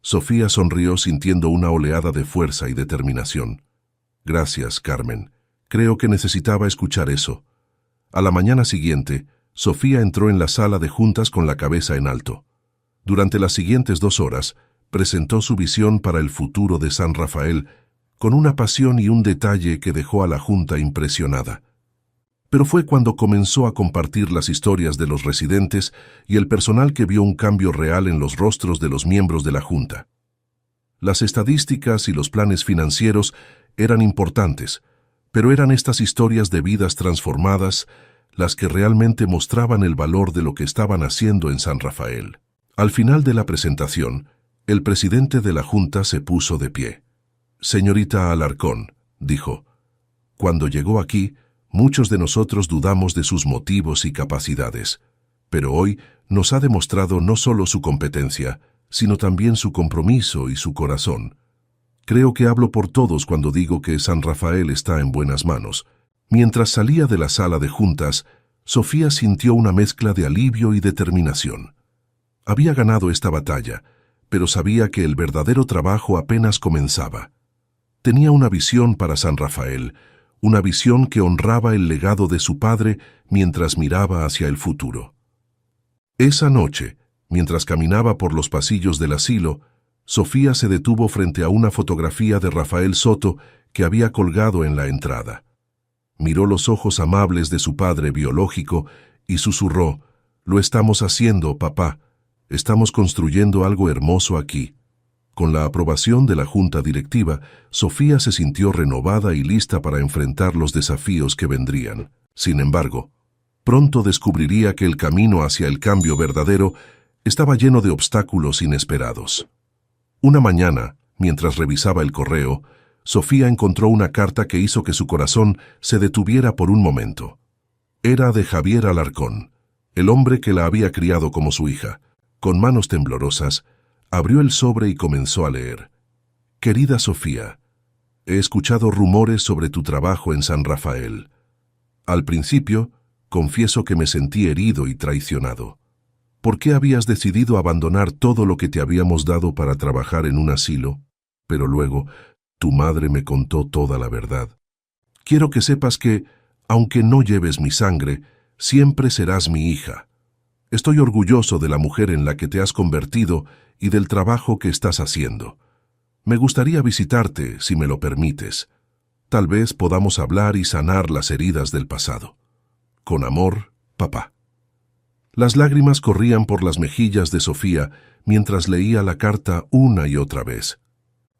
Sofía sonrió sintiendo una oleada de fuerza y determinación. Gracias, Carmen. Creo que necesitaba escuchar eso. A la mañana siguiente, Sofía entró en la sala de juntas con la cabeza en alto. Durante las siguientes 2 horas, presentó su visión para el futuro de San Rafael con una pasión y un detalle que dejó a la junta impresionada. Pero fue cuando comenzó a compartir las historias de los residentes y el personal que vio un cambio real en los rostros de los miembros de la junta. Las estadísticas y los planes financieros eran importantes, pero eran estas historias de vidas transformadas las que realmente mostraban el valor de lo que estaban haciendo en San Rafael. Al final de la presentación, el presidente de la junta se puso de pie. «Señorita Alarcón», dijo, «cuando llegó aquí, muchos de nosotros dudamos de sus motivos y capacidades, pero hoy nos ha demostrado no solo su competencia, sino también su compromiso y su corazón. Creo que hablo por todos cuando digo que San Rafael está en buenas manos». Mientras salía de la sala de juntas, Sofía sintió una mezcla de alivio y determinación. Había ganado esta batalla, pero sabía que el verdadero trabajo apenas comenzaba. Tenía una visión para San Rafael, una visión que honraba el legado de su padre mientras miraba hacia el futuro. Esa noche, mientras caminaba por los pasillos del asilo, Sofía se detuvo frente a una fotografía de Rafael Soto que había colgado en la entrada. Miró los ojos amables de su padre biológico y susurró, «Lo estamos haciendo, papá. Estamos construyendo algo hermoso aquí». Con la aprobación de la junta directiva, Sofía se sintió renovada y lista para enfrentar los desafíos que vendrían. Sin embargo, pronto descubriría que el camino hacia el cambio verdadero estaba lleno de obstáculos inesperados. Una mañana, mientras revisaba el correo, Sofía encontró una carta que hizo que su corazón se detuviera por un momento. Era de Javier Alarcón, el hombre que la había criado como su hija. Con manos temblorosas, abrió el sobre y comenzó a leer. «Querida Sofía, he escuchado rumores sobre tu trabajo en San Rafael. Al principio, confieso que me sentí herido y traicionado. ¿Por qué habías decidido abandonar todo lo que te habíamos dado para trabajar en un asilo? Pero luego, tu madre me contó toda la verdad. Quiero que sepas que, aunque no lleves mi sangre, siempre serás mi hija. Estoy orgulloso de la mujer en la que te has convertido y del trabajo que estás haciendo. Me gustaría visitarte, si me lo permites. Tal vez podamos hablar y sanar las heridas del pasado. Con amor, papá». Las lágrimas corrían por las mejillas de Sofía mientras leía la carta una y otra vez.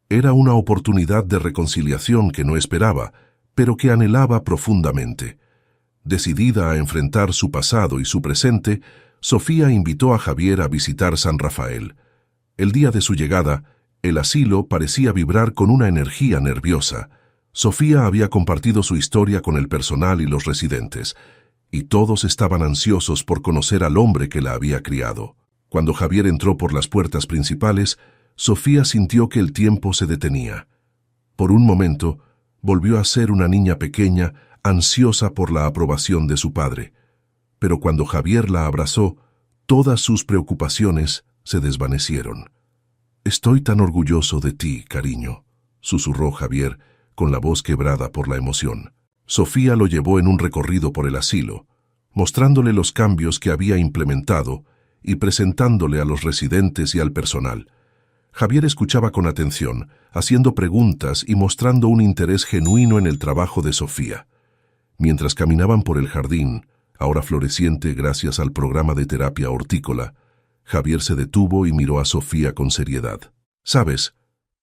Era una oportunidad de reconciliación que no esperaba, pero que anhelaba profundamente. Decidida a enfrentar su pasado y su presente, Sofía invitó a Javier a visitar San Rafael. El día de su llegada, el asilo parecía vibrar con una energía nerviosa. Sofía había compartido su historia con el personal y los residentes, y todos estaban ansiosos por conocer al hombre que la había criado. Cuando Javier entró por las puertas principales, Sofía sintió que el tiempo se detenía. Por un momento, volvió a ser una niña pequeña, ansiosa por la aprobación de su padre. Pero cuando Javier la abrazó, todas sus preocupaciones se desvanecieron. «Estoy tan orgulloso de ti, cariño», susurró Javier, con la voz quebrada por la emoción. Sofía lo llevó en un recorrido por el asilo, mostrándole los cambios que había implementado y presentándole a los residentes y al personal. Javier escuchaba con atención, haciendo preguntas y mostrando un interés genuino en el trabajo de Sofía. Mientras caminaban por el jardín, ahora floreciente gracias al programa de terapia hortícola, Javier se detuvo y miró a Sofía con seriedad. «Sabes,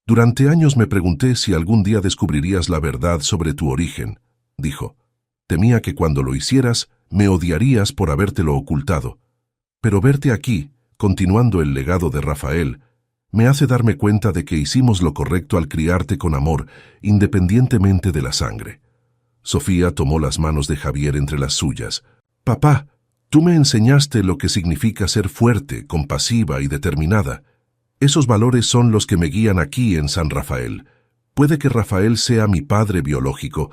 durante años me pregunté si algún día descubrirías la verdad sobre tu origen», dijo. «Temía que cuando lo hicieras, me odiarías por habértelo ocultado. Pero verte aquí, continuando el legado de Rafael, me hace darme cuenta de que hicimos lo correcto al criarte con amor, independientemente de la sangre». Sofía tomó las manos de Javier entre las suyas. «Papá, Tú me enseñaste lo que significa ser fuerte, compasiva y determinada. Esos valores son los que me guían aquí en San Rafael. Puede que Rafael sea mi padre biológico,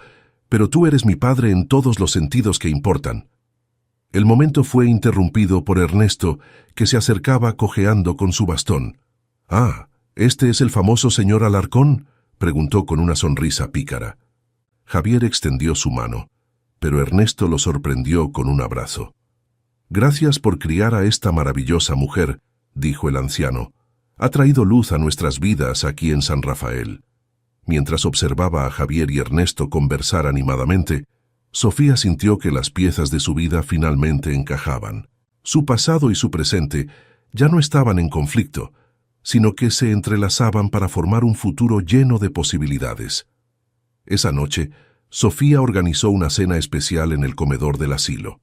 pero tú eres mi padre en todos los sentidos que importan. El momento fue interrumpido por Ernesto, que se acercaba cojeando con su bastón. «Ah, ¿este es el famoso señor Alarcón?», preguntó con una sonrisa pícara. Javier extendió su mano, pero Ernesto lo sorprendió con un abrazo. «Gracias por criar a esta maravillosa mujer», dijo el anciano. «Ha traído luz a nuestras vidas aquí en San Rafael». Mientras observaba a Javier y Ernesto conversar animadamente, Sofía sintió que las piezas de su vida finalmente encajaban. Su pasado y su presente ya no estaban en conflicto, sino que se entrelazaban para formar un futuro lleno de posibilidades. Esa noche, Sofía organizó una cena especial en el comedor del asilo.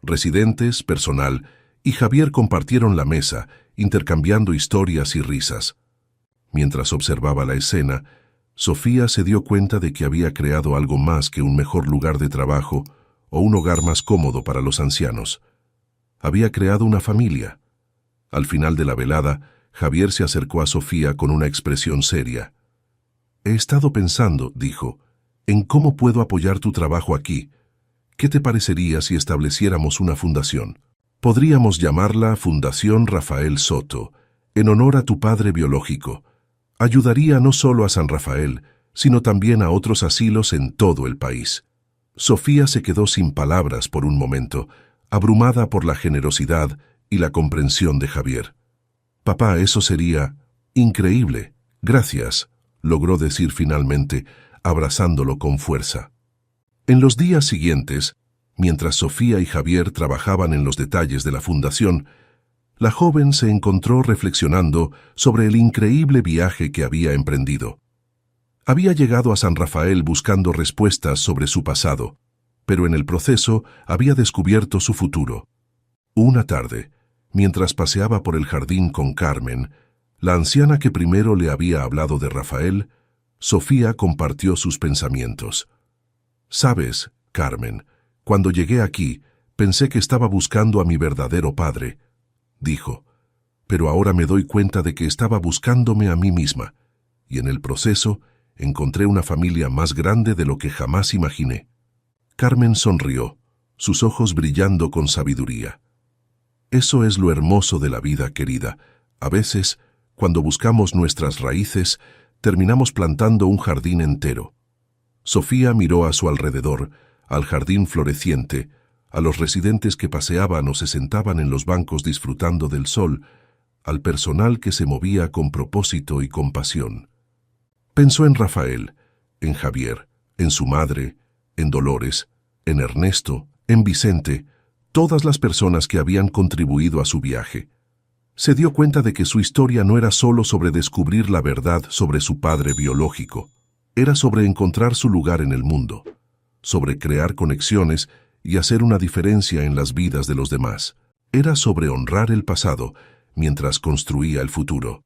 Residentes, personal y Javier compartieron la mesa, intercambiando historias y risas. Mientras observaba la escena, Sofía se dio cuenta de que había creado algo más que un mejor lugar de trabajo o un hogar más cómodo para los ancianos. Había creado una familia. Al final de la velada, Javier se acercó a Sofía con una expresión seria. «He estado pensando», dijo, «en cómo puedo apoyar tu trabajo aquí. ¿Qué te parecería si estableciéramos una fundación? Podríamos llamarla Fundación Rafael Soto, en honor a tu padre biológico. Ayudaría no solo a San Rafael, sino también a otros asilos en todo el país». Sofía se quedó sin palabras por un momento, abrumada por la generosidad y la comprensión de Javier. «Papá, eso sería increíble. Gracias», logró decir finalmente, abrazándolo con fuerza. En los días siguientes, mientras Sofía y Javier trabajaban en los detalles de la fundación, la joven se encontró reflexionando sobre el increíble viaje que había emprendido. Había llegado a San Rafael buscando respuestas sobre su pasado, pero en el proceso había descubierto su futuro. Una tarde, mientras paseaba por el jardín con Carmen, la anciana que primero le había hablado de Rafael, Sofía compartió sus pensamientos. «Sabes, Carmen, cuando llegué aquí, pensé que estaba buscando a mi verdadero padre», dijo, «pero ahora me doy cuenta de que estaba buscándome a mí misma, y en el proceso encontré una familia más grande de lo que jamás imaginé». Carmen sonrió, sus ojos brillando con sabiduría. «Eso es lo hermoso de la vida, querida. A veces, cuando buscamos nuestras raíces, terminamos plantando un jardín entero». Sofía miró a su alrededor, al jardín floreciente, a los residentes que paseaban o se sentaban en los bancos disfrutando del sol, al personal que se movía con propósito y compasión. Pensó en Rafael, en Javier, en su madre, en Dolores, en Ernesto, en Vicente, todas las personas que habían contribuido a su viaje. Se dio cuenta de que su historia no era solo sobre descubrir la verdad sobre su padre biológico, era sobre encontrar su lugar en el mundo, sobre crear conexiones y hacer una diferencia en las vidas de los demás. Era sobre honrar el pasado mientras construía el futuro.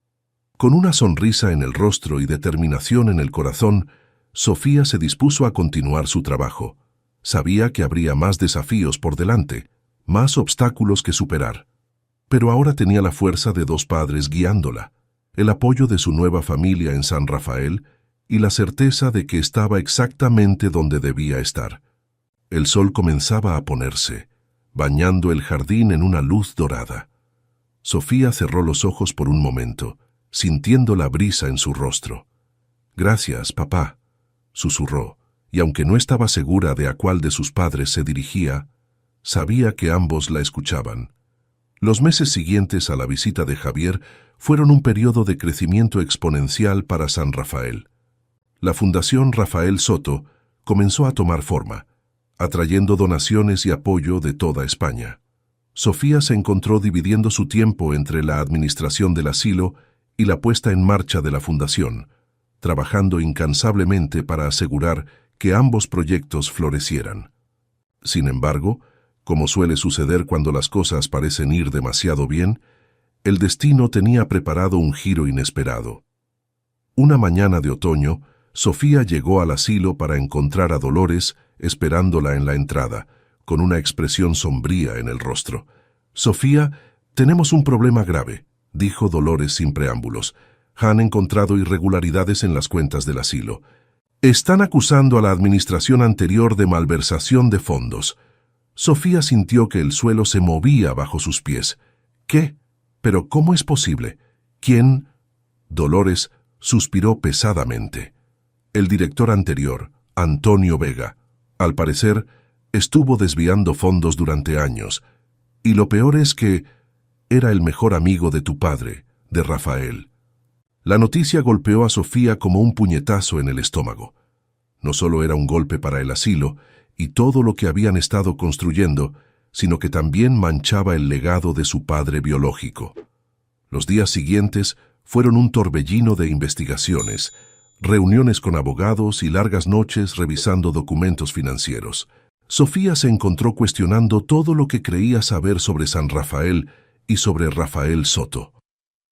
Con una sonrisa en el rostro y determinación en el corazón, Sofía se dispuso a continuar su trabajo. Sabía que habría más desafíos por delante, más obstáculos que superar. Pero ahora tenía la fuerza de dos padres guiándola, el apoyo de su nueva familia en San Rafael y la certeza de que estaba exactamente donde debía estar. El sol comenzaba a ponerse, bañando el jardín en una luz dorada. Sofía cerró los ojos por un momento, sintiendo la brisa en su rostro. «Gracias, papá», susurró, y aunque no estaba segura de a cuál de sus padres se dirigía, sabía que ambos la escuchaban. Los meses siguientes a la visita de Javier fueron un periodo de crecimiento exponencial para San Rafael. La Fundación Rafael Soto comenzó a tomar forma, atrayendo donaciones y apoyo de toda España. Sofía se encontró dividiendo su tiempo entre la administración del asilo y la puesta en marcha de la fundación, trabajando incansablemente para asegurar que ambos proyectos florecieran. Sin embargo, como suele suceder cuando las cosas parecen ir demasiado bien, el destino tenía preparado un giro inesperado. Una mañana de otoño, Sofía llegó al asilo para encontrar a Dolores esperándola en la entrada, con una expresión sombría en el rostro. «Sofía, tenemos un problema grave», dijo Dolores sin preámbulos. «Han encontrado irregularidades en las cuentas del asilo. Están acusando a la administración anterior de malversación de fondos». Sofía sintió que el suelo se movía bajo sus pies. «¿Qué? ¿Pero cómo es posible? ¿Quién?» Dolores suspiró pesadamente. «El director anterior, Antonio Vega, al parecer, estuvo desviando fondos durante años. Y lo peor es que era el mejor amigo de tu padre, de Rafael». La noticia golpeó a Sofía como un puñetazo en el estómago. No solo era un golpe para el asilo y todo lo que habían estado construyendo, sino que también manchaba el legado de su padre biológico. Los días siguientes fueron un torbellino de investigaciones, reuniones con abogados y largas noches revisando documentos financieros. Sofía se encontró cuestionando todo lo que creía saber sobre San Rafael y sobre Rafael Soto.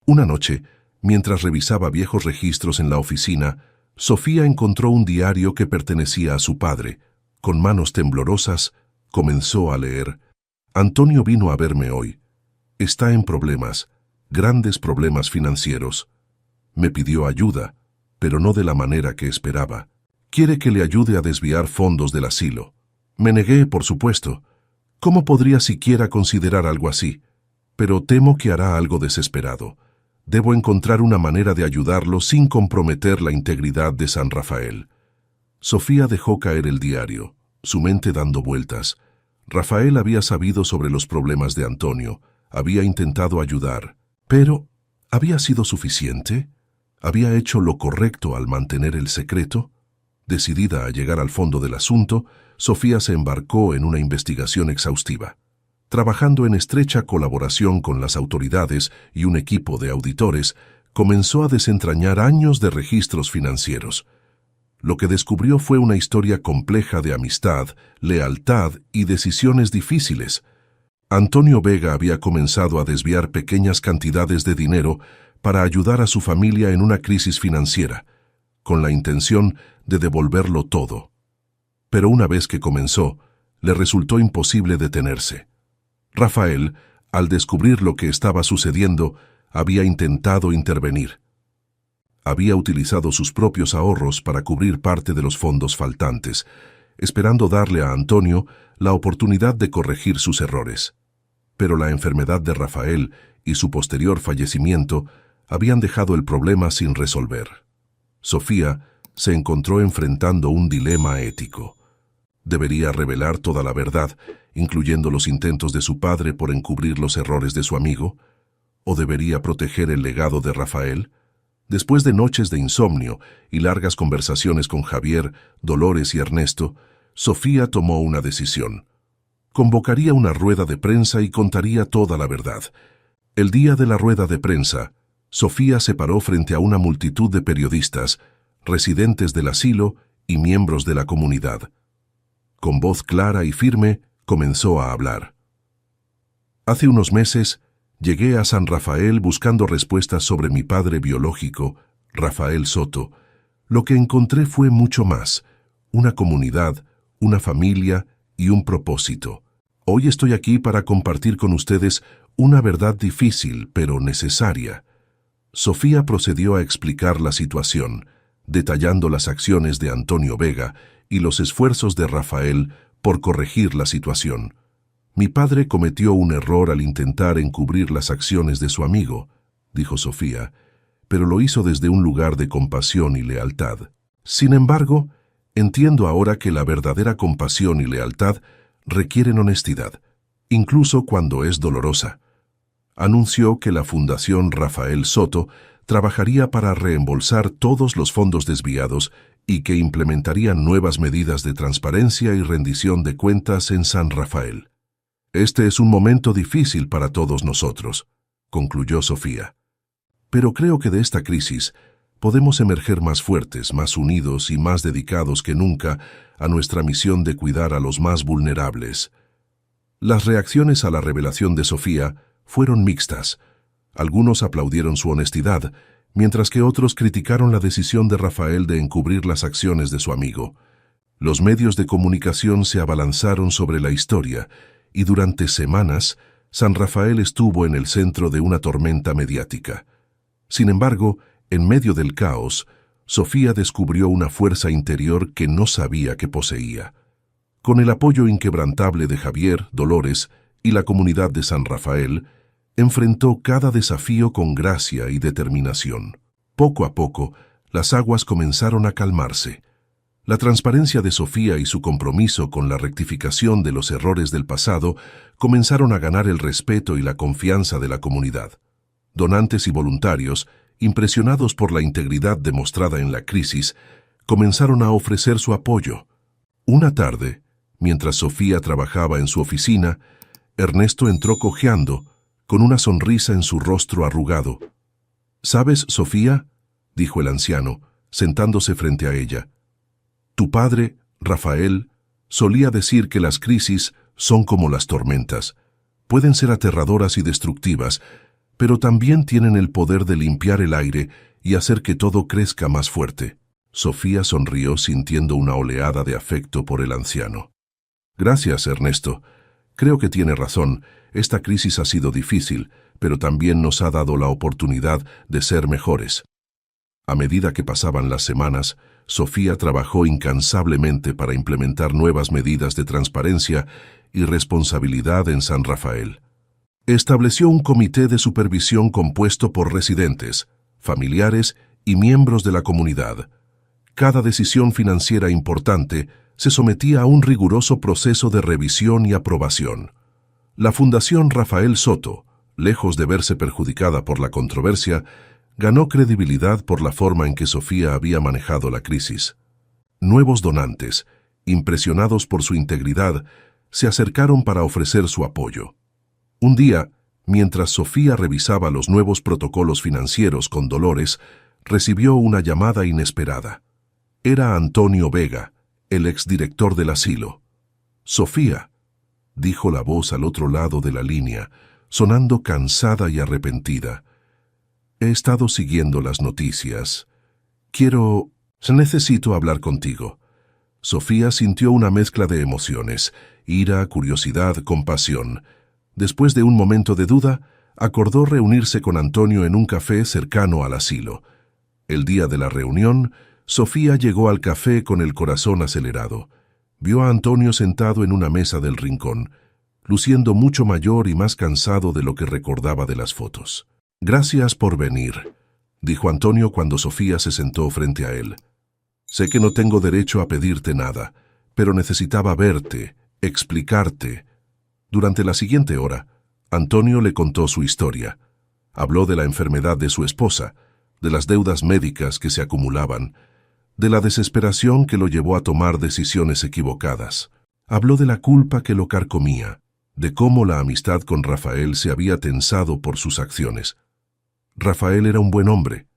Una noche, mientras revisaba viejos registros en la oficina, Sofía encontró un diario que pertenecía a su padre. Con manos temblorosas, comenzó a leer. «Antonio vino a verme hoy. Está en problemas, grandes problemas financieros. Me pidió ayuda, pero no de la manera que esperaba. Quiere que le ayude a desviar fondos del asilo». Me negué, por supuesto. ¿Cómo podría siquiera considerar algo así? Pero temo que hará algo desesperado. Debo encontrar una manera de ayudarlo sin comprometer la integridad de San Rafael. Sofía dejó caer el diario, su mente dando vueltas. Rafael había sabido sobre los problemas de Antonio, había intentado ayudar. Pero, ¿había sido suficiente? ¿Había hecho lo correcto al mantener el secreto? Decidida a llegar al fondo del asunto, Sofía se embarcó en una investigación exhaustiva. Trabajando en estrecha colaboración con las autoridades y un equipo de auditores, comenzó a desentrañar años de registros financieros. Lo que descubrió fue una historia compleja de amistad, lealtad y decisiones difíciles. Antonio Vega había comenzado a desviar pequeñas cantidades de dinero para ayudar a su familia en una crisis financiera, con la intención de devolverlo todo. Pero una vez que comenzó, le resultó imposible detenerse. Rafael, al descubrir lo que estaba sucediendo, había intentado intervenir. Había utilizado sus propios ahorros para cubrir parte de los fondos faltantes, esperando darle a Antonio la oportunidad de corregir sus errores. Pero la enfermedad de Rafael y su posterior fallecimiento habían dejado el problema sin resolver. Sofía se encontró enfrentando un dilema ético. ¿Debería revelar toda la verdad, incluyendo los intentos de su padre por encubrir los errores de su amigo? ¿O debería proteger el legado de Rafael? Después de noches de insomnio y largas conversaciones con Javier, Dolores y Ernesto, Sofía tomó una decisión. Convocaría una rueda de prensa y contaría toda la verdad. El día de la rueda de prensa, Sofía se paró frente a una multitud de periodistas, residentes del asilo y miembros de la comunidad. Con voz clara y firme, comenzó a hablar. Hace unos meses, llegué a San Rafael buscando respuestas sobre mi padre biológico, Rafael Soto. Lo que encontré fue mucho más: una comunidad, una familia y un propósito. Hoy estoy aquí para compartir con ustedes una verdad difícil, pero necesaria. Sofía procedió a explicar la situación, detallando las acciones de Antonio Vega y los esfuerzos de Rafael por corregir la situación. Mi padre cometió un error al intentar encubrir las acciones de su amigo, dijo Sofía, pero lo hizo desde un lugar de compasión y lealtad. Sin embargo, entiendo ahora que la verdadera compasión y lealtad requieren honestidad, incluso cuando es dolorosa. Anunció que la Fundación Rafael Soto trabajaría para reembolsar todos los fondos desviados y que implementarían nuevas medidas de transparencia y rendición de cuentas en San Rafael. Este es un momento difícil para todos nosotros, concluyó Sofía. Pero creo que de esta crisis podemos emerger más fuertes, más unidos y más dedicados que nunca a nuestra misión de cuidar a los más vulnerables. Las reacciones a la revelación de Sofía fueron mixtas. Algunos aplaudieron su honestidad, mientras que otros criticaron la decisión de Rafael de encubrir las acciones de su amigo. Los medios de comunicación se abalanzaron sobre la historia y durante semanas San Rafael estuvo en el centro de una tormenta mediática. Sin embargo, en medio del caos, Sofía descubrió una fuerza interior que no sabía que poseía. Con el apoyo inquebrantable de Javier, Dolores y la comunidad de San Rafael, enfrentó cada desafío con gracia y determinación. Poco a poco, las aguas comenzaron a calmarse. La transparencia de Sofía y su compromiso con la rectificación de los errores del pasado comenzaron a ganar el respeto y la confianza de la comunidad. Donantes y voluntarios, impresionados por la integridad demostrada en la crisis, comenzaron a ofrecer su apoyo. Una tarde, mientras Sofía trabajaba en su oficina, Ernesto entró cojeando, con una sonrisa en su rostro arrugado. «¿Sabes, Sofía?», dijo el anciano, sentándose frente a ella. «Tu padre, Rafael, solía decir que las crisis son como las tormentas. Pueden ser aterradoras y destructivas, pero también tienen el poder de limpiar el aire y hacer que todo crezca más fuerte». Sofía sonrió sintiendo una oleada de afecto por el anciano. «Gracias, Ernesto. Creo que tiene razón. Esta crisis ha sido difícil, pero también nos ha dado la oportunidad de ser mejores». A medida que pasaban las semanas, Sofía trabajó incansablemente para implementar nuevas medidas de transparencia y responsabilidad en San Rafael. Estableció un comité de supervisión compuesto por residentes, familiares y miembros de la comunidad. Cada decisión financiera importante se sometía a un riguroso proceso de revisión y aprobación. La Fundación Rafael Soto, lejos de verse perjudicada por la controversia, ganó credibilidad por la forma en que Sofía había manejado la crisis. Nuevos donantes, impresionados por su integridad, se acercaron para ofrecer su apoyo. Un día, mientras Sofía revisaba los nuevos protocolos financieros con Dolores, recibió una llamada inesperada. Era Antonio Vega, el exdirector del asilo. «Sofía», dijo la voz al otro lado de la línea, sonando cansada y arrepentida. «He estado siguiendo las noticias. Necesito hablar contigo». Sofía sintió una mezcla de emociones, ira, curiosidad, compasión. Después de un momento de duda, acordó reunirse con Antonio en un café cercano al asilo. El día de la reunión, Sofía llegó al café con el corazón acelerado. Vio a Antonio sentado en una mesa del rincón, luciendo mucho mayor y más cansado de lo que recordaba de las fotos. «Gracias por venir», dijo Antonio cuando Sofía se sentó frente a él. «Sé que no tengo derecho a pedirte nada, pero necesitaba verte, explicarte». Durante la siguiente hora, Antonio le contó su historia. Habló de la enfermedad de su esposa, de las deudas médicas que se acumulaban, de la desesperación que lo llevó a tomar decisiones equivocadas. Habló de la culpa que lo carcomía, de cómo la amistad con Rafael se había tensado por sus acciones. «Rafael era un buen hombre»,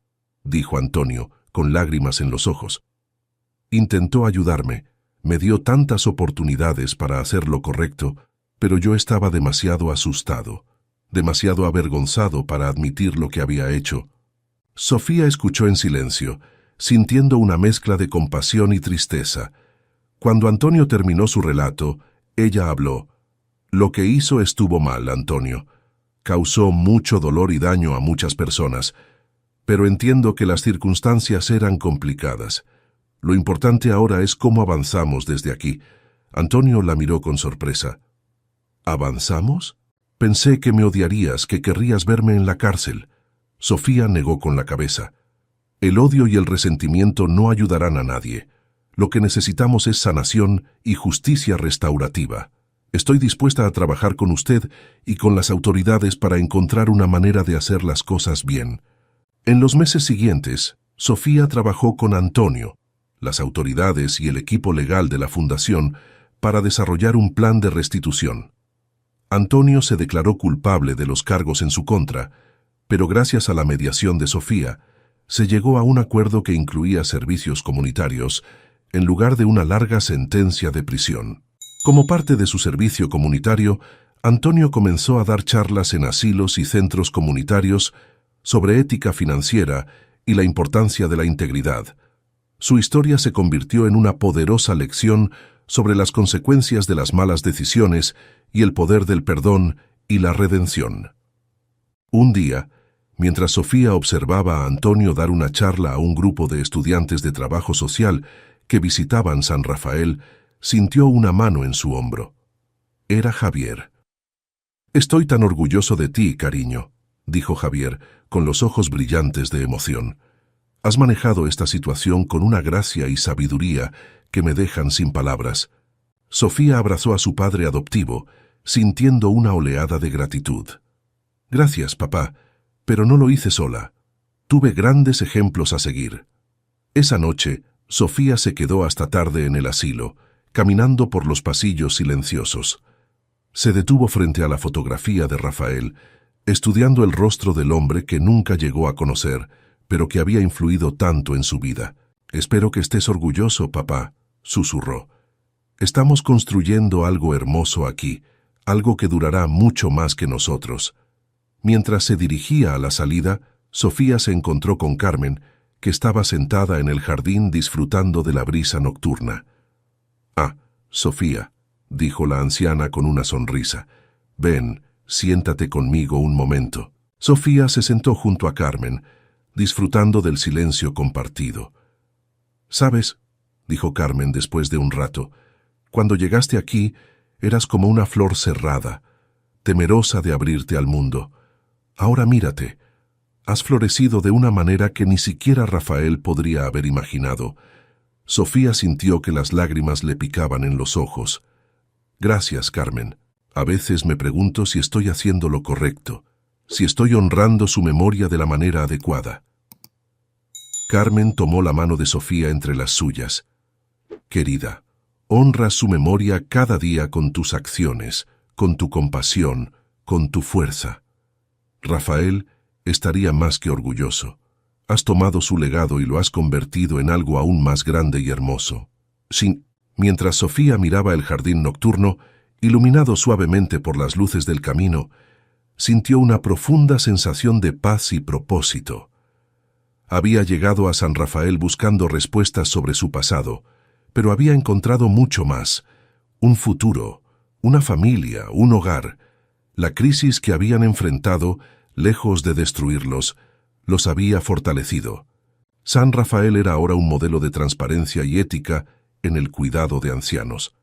dijo Antonio, con lágrimas en los ojos. «Intentó ayudarme, me dio tantas oportunidades para hacer lo correcto, pero yo estaba demasiado asustado, demasiado avergonzado para admitir lo que había hecho». Sofía escuchó en silencio, sintiendo una mezcla de compasión y tristeza. Cuando Antonio terminó su relato, ella habló. «Lo que hizo estuvo mal, Antonio. Causó mucho dolor y daño a muchas personas, pero entiendo que las circunstancias eran complicadas. Lo importante ahora es cómo avanzamos desde aquí». Antonio la miró con sorpresa. «¿Avanzamos? Pensé que me odiarías, que querrías verme en la cárcel». Sofía negó con la cabeza. «El odio y el resentimiento no ayudarán a nadie. Lo que necesitamos es sanación y justicia restaurativa. Estoy dispuesta a trabajar con usted y con las autoridades para encontrar una manera de hacer las cosas bien». En los meses siguientes, Sofía trabajó con Antonio, las autoridades y el equipo legal de la Fundación para desarrollar un plan de restitución. Antonio se declaró culpable de los cargos en su contra, pero gracias a la mediación de Sofía, se llegó a un acuerdo que incluía servicios comunitarios en lugar de una larga sentencia de prisión. Como parte de su servicio comunitario, Antonio comenzó a dar charlas en asilos y centros comunitarios sobre ética financiera y la importancia de la integridad. Su historia se convirtió en una poderosa lección sobre las consecuencias de las malas decisiones y el poder del perdón y la redención. Un día, mientras Sofía observaba a Antonio dar una charla a un grupo de estudiantes de trabajo social que visitaban San Rafael, sintió una mano en su hombro. Era Javier. «Estoy tan orgulloso de ti, cariño», dijo Javier, con los ojos brillantes de emoción. «Has manejado esta situación con una gracia y sabiduría que me dejan sin palabras». Sofía abrazó a su padre adoptivo, sintiendo una oleada de gratitud. «Gracias, papá, pero no lo hice sola. Tuve grandes ejemplos a seguir». Esa noche, Sofía se quedó hasta tarde en el asilo, caminando por los pasillos silenciosos. Se detuvo frente a la fotografía de Rafael, estudiando el rostro del hombre que nunca llegó a conocer, pero que había influido tanto en su vida. «Espero que estés orgulloso, papá», susurró. «Estamos construyendo algo hermoso aquí, algo que durará mucho más que nosotros». Mientras se dirigía a la salida, Sofía se encontró con Carmen, que estaba sentada en el jardín disfrutando de la brisa nocturna. «Ah, Sofía», dijo la anciana con una sonrisa. «Ven, siéntate conmigo un momento». Sofía se sentó junto a Carmen, disfrutando del silencio compartido. «¿Sabes?», dijo Carmen después de un rato, «cuando llegaste aquí, eras como una flor cerrada, temerosa de abrirte al mundo. Ahora mírate, has florecido de una manera que ni siquiera Rafael podría haber imaginado». Sofía sintió que las lágrimas le picaban en los ojos. «Gracias, Carmen. A veces me pregunto si estoy haciendo lo correcto, si estoy honrando su memoria de la manera adecuada». Carmen tomó la mano de Sofía entre las suyas. «Querida, honras su memoria cada día con tus acciones, con tu compasión, con tu fuerza. Rafael estaría más que orgulloso. Has tomado su legado y lo has convertido en algo aún más grande y hermoso». Mientras Sofía miraba el jardín nocturno, iluminado suavemente por las luces del camino, sintió una profunda sensación de paz y propósito. Había llegado a San Rafael buscando respuestas sobre su pasado, pero había encontrado mucho más: un futuro, una familia, un hogar. La crisis que habían enfrentado, lejos de destruirlos, los había fortalecido. San Rafael era ahora un modelo de transparencia y ética en el cuidado de ancianos.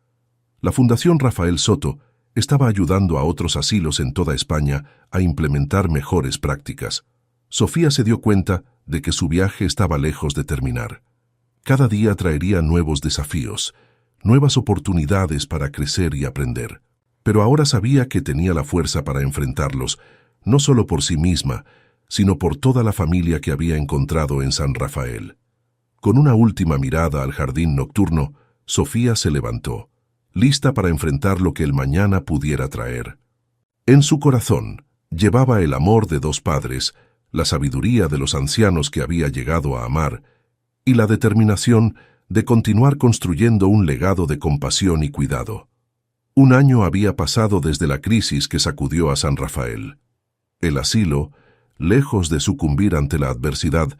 La Fundación Rafael Soto estaba ayudando a otros asilos en toda España a implementar mejores prácticas. Sofía se dio cuenta de que su viaje estaba lejos de terminar. Cada día traería nuevos desafíos, nuevas oportunidades para crecer y aprender. Pero ahora sabía que tenía la fuerza para enfrentarlos, no solo por sí misma, sino por toda la familia que había encontrado en San Rafael. Con una última mirada al jardín nocturno, Sofía se levantó, lista para enfrentar lo que el mañana pudiera traer. En su corazón llevaba el amor de dos padres, la sabiduría de los ancianos que había llegado a amar, y la determinación de continuar construyendo un legado de compasión y cuidado. Un año había pasado desde la crisis que sacudió a San Rafael. El asilo, lejos de sucumbir ante la adversidad,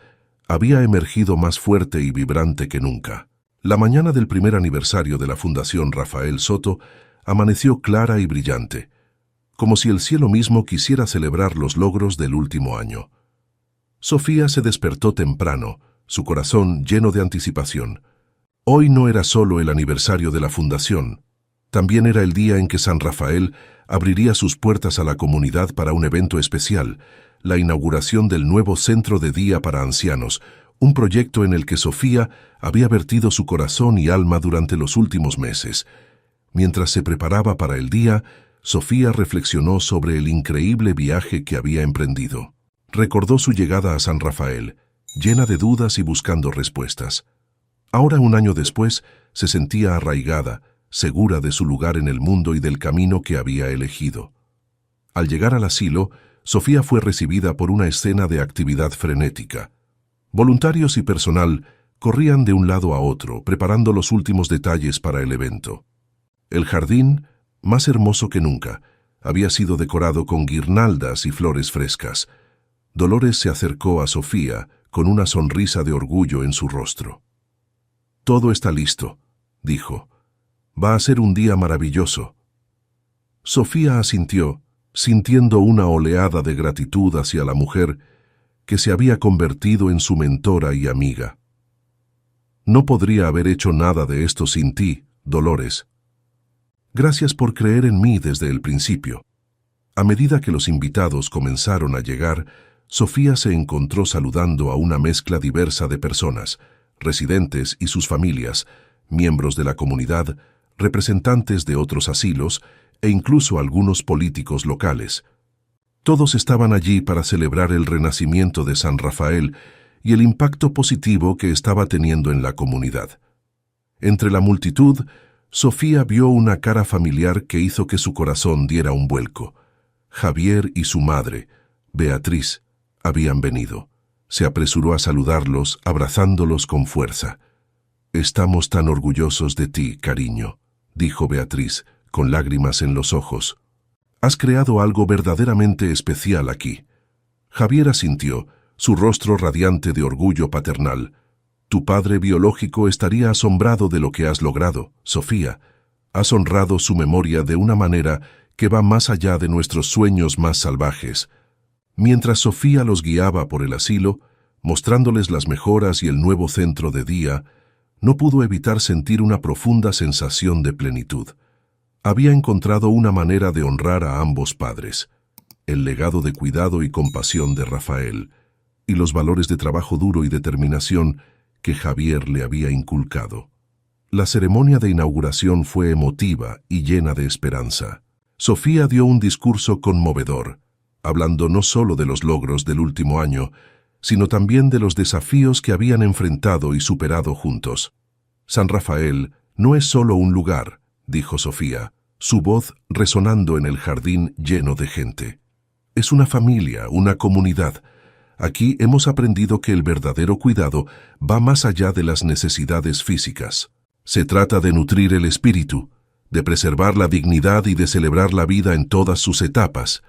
había emergido más fuerte y vibrante que nunca. La mañana del primer aniversario de la Fundación Rafael Soto amaneció clara y brillante, como si el cielo mismo quisiera celebrar los logros del último año. Sofía se despertó temprano, su corazón lleno de anticipación. Hoy no era solo el aniversario de la Fundación, también era el día en que San Rafael abriría sus puertas a la comunidad para un evento especial, la inauguración del nuevo Centro de Día para Ancianos, un proyecto en el que Sofía había vertido su corazón y alma durante los últimos meses. Mientras se preparaba para el día, Sofía reflexionó sobre el increíble viaje que había emprendido. Recordó su llegada a San Rafael, llena de dudas y buscando respuestas. Ahora, un año después, se sentía arraigada, segura de su lugar en el mundo y del camino que había elegido. Al llegar al asilo, Sofía fue recibida por una escena de actividad frenética. Voluntarios y personal corrían de un lado a otro, preparando los últimos detalles para el evento. El jardín, más hermoso que nunca, había sido decorado con guirnaldas y flores frescas. Dolores se acercó a Sofía con una sonrisa de orgullo en su rostro. Todo está listo, dijo. Va a ser un día maravilloso. Sofía asintió, sintiendo una oleada de gratitud hacia la mujer que se había convertido en su mentora y amiga. No podría haber hecho nada de esto sin ti, Dolores. Gracias por creer en mí desde el principio. A medida que los invitados comenzaron a llegar, Sofía se encontró saludando a una mezcla diversa de personas, residentes y sus familias, miembros de la comunidad, representantes de otros asilos e incluso algunos políticos locales. Todos estaban allí para celebrar el renacimiento de San Rafael y el impacto positivo que estaba teniendo en la comunidad. Entre la multitud, Sofía vio una cara familiar que hizo que su corazón diera un vuelco. Javier y su madre, Beatriz, habían venido. Se apresuró a saludarlos, abrazándolos con fuerza. «Estamos tan orgullosos de ti, cariño», dijo Beatriz, con lágrimas en los ojos. «Has creado algo verdaderamente especial aquí». Javier asintió, su rostro radiante de orgullo paternal. «Tu padre biológico estaría asombrado de lo que has logrado, Sofía. Has honrado su memoria de una manera que va más allá de nuestros sueños más salvajes». Mientras Sofía los guiaba por el asilo, mostrándoles las mejoras y el nuevo centro de día, no pudo evitar sentir una profunda sensación de plenitud. Había encontrado una manera de honrar a ambos padres, el legado de cuidado y compasión de Rafael, y los valores de trabajo duro y determinación que Javier le había inculcado. La ceremonia de inauguración fue emotiva y llena de esperanza. Sofía dio un discurso conmovedor, hablando no solo de los logros del último año, sino también de los desafíos que habían enfrentado y superado juntos. San Rafael no es solo un lugar, dijo Sofía, su voz resonando en el jardín lleno de gente. Es una familia, una comunidad. Aquí hemos aprendido que el verdadero cuidado va más allá de las necesidades físicas. Se trata de nutrir el espíritu, de preservar la dignidad y de celebrar la vida en todas sus etapas.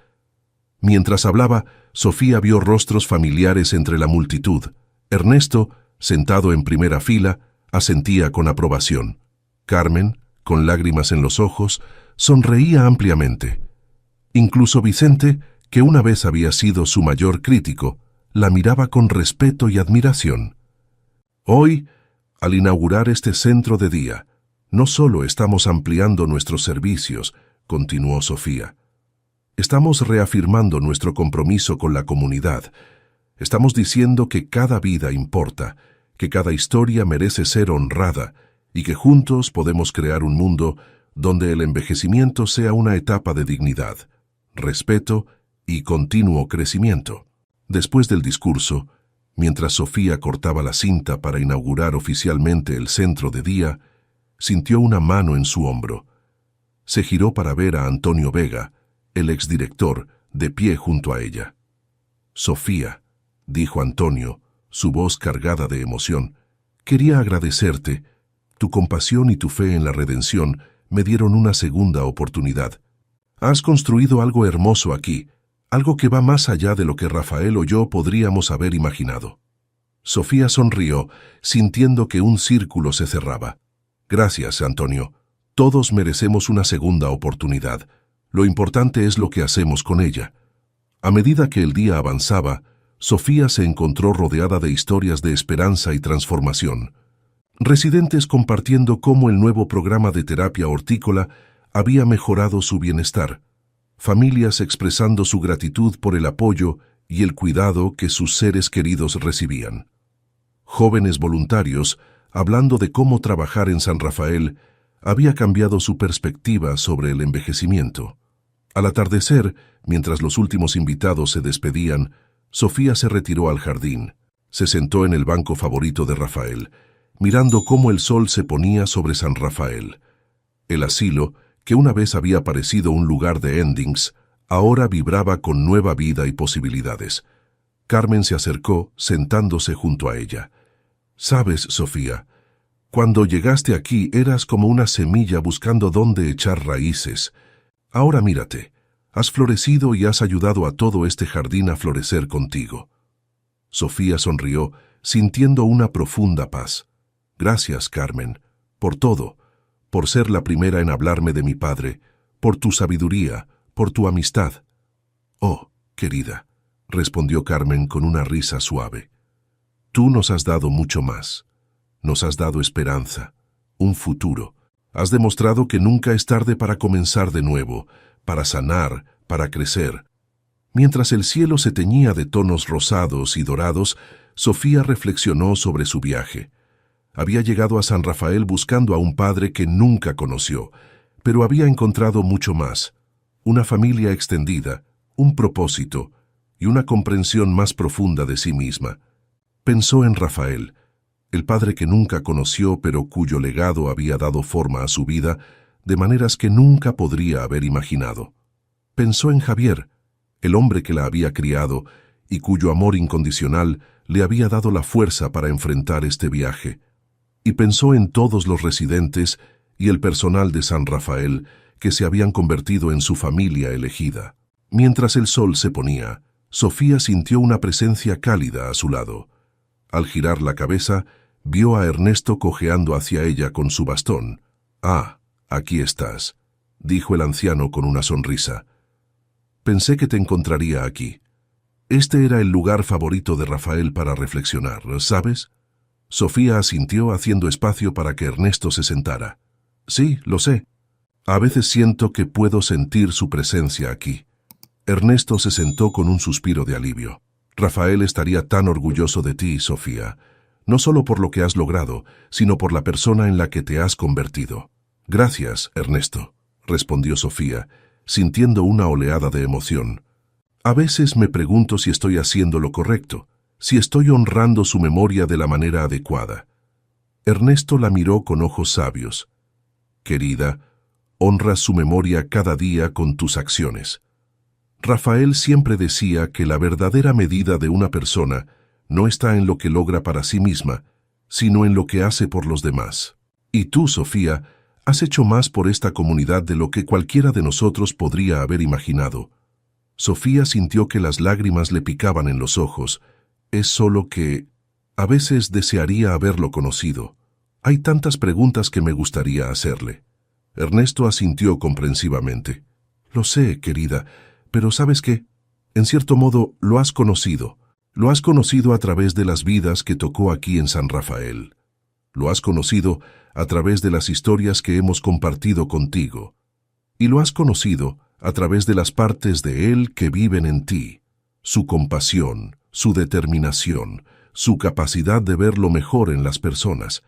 Mientras hablaba, Sofía vio rostros familiares entre la multitud. Ernesto, sentado en primera fila, asentía con aprobación. Carmen, con lágrimas en los ojos, sonreía ampliamente. Incluso Vicente, que una vez había sido su mayor crítico, la miraba con respeto y admiración. Hoy, al inaugurar este centro de día, no solo estamos ampliando nuestros servicios, continuó Sofía. Estamos reafirmando nuestro compromiso con la comunidad. Estamos diciendo que cada vida importa, que cada historia merece ser honrada y que juntos podemos crear un mundo donde el envejecimiento sea una etapa de dignidad, respeto y continuo crecimiento. Después del discurso, mientras Sofía cortaba la cinta para inaugurar oficialmente el centro de día, sintió una mano en su hombro. Se giró para ver a Antonio Vega, el exdirector, de pie junto a ella. «Sofía», dijo Antonio, su voz cargada de emoción, «quería agradecerte. Tu compasión y tu fe en la redención me dieron una segunda oportunidad. Has construido algo hermoso aquí, algo que va más allá de lo que Rafael o yo podríamos haber imaginado». Sofía sonrió, sintiendo que un círculo se cerraba. «Gracias, Antonio. Todos merecemos una segunda oportunidad. Lo importante es lo que hacemos con ella». A medida que el día avanzaba, Sofía se encontró rodeada de historias de esperanza y transformación. Residentes compartiendo cómo el nuevo programa de terapia hortícola había mejorado su bienestar. Familias expresando su gratitud por el apoyo y el cuidado que sus seres queridos recibían. Jóvenes voluntarios hablando de cómo trabajar en San Rafael había cambiado su perspectiva sobre el envejecimiento. Al atardecer, mientras los últimos invitados se despedían, Sofía se retiró al jardín. Se sentó en el banco favorito de Rafael, mirando cómo el sol se ponía sobre San Rafael. El asilo, que una vez había parecido un lugar de endings, ahora vibraba con nueva vida y posibilidades. Carmen se acercó, sentándose junto a ella. «Sabes, Sofía, cuando llegaste aquí eras como una semilla buscando dónde echar raíces. Ahora mírate, has florecido y has ayudado a todo este jardín a florecer contigo». Sofía sonrió, sintiendo una profunda paz. Gracias, Carmen, por todo, por ser la primera en hablarme de mi padre, por tu sabiduría, por tu amistad. Oh, querida, respondió Carmen con una risa suave. Tú nos has dado mucho más. Nos has dado esperanza, un futuro. Has demostrado que nunca es tarde para comenzar de nuevo, para sanar, para crecer. Mientras el cielo se teñía de tonos rosados y dorados, Sofía reflexionó sobre su viaje. Había llegado a San Rafael buscando a un padre que nunca conoció, pero había encontrado mucho más: una familia extendida, un propósito y una comprensión más profunda de sí misma. Pensó en Rafael, el padre que nunca conoció pero cuyo legado había dado forma a su vida de maneras que nunca podría haber imaginado. Pensó en Javier, el hombre que la había criado y cuyo amor incondicional le había dado la fuerza para enfrentar este viaje. Y pensó en todos los residentes y el personal de San Rafael que se habían convertido en su familia elegida. Mientras el sol se ponía, Sofía sintió una presencia cálida a su lado. Al girar la cabeza, vio a Ernesto cojeando hacia ella con su bastón. «Ah, aquí estás», dijo el anciano con una sonrisa. «Pensé que te encontraría aquí. Este era el lugar favorito de Rafael para reflexionar, ¿sabes?». Sofía asintió haciendo espacio para que Ernesto se sentara. «Sí, lo sé. A veces siento que puedo sentir su presencia aquí». Ernesto se sentó con un suspiro de alivio. «Rafael estaría tan orgulloso de ti, Sofía, no solo por lo que has logrado, sino por la persona en la que te has convertido». «Gracias, Ernesto», respondió Sofía, sintiendo una oleada de emoción. «A veces me pregunto si estoy haciendo lo correcto, si estoy honrando su memoria de la manera adecuada». Ernesto la miró con ojos sabios. «Querida, honras su memoria cada día con tus acciones». Rafael siempre decía que la verdadera medida de una persona no está en lo que logra para sí misma, sino en lo que hace por los demás. Y tú, Sofía, has hecho más por esta comunidad de lo que cualquiera de nosotros podría haber imaginado. Sofía sintió que las lágrimas le picaban en los ojos. Es solo que a veces desearía haberlo conocido. Hay tantas preguntas que me gustaría hacerle. Ernesto asintió comprensivamente. «Lo sé, querida, pero ¿sabes qué? En cierto modo lo has conocido. Lo has conocido a través de las vidas que tocó aquí en San Rafael. Lo has conocido a través de las historias que hemos compartido contigo. Y lo has conocido a través de las partes de él que viven en ti. Su compasión, su determinación, su capacidad de ver lo mejor en las personas».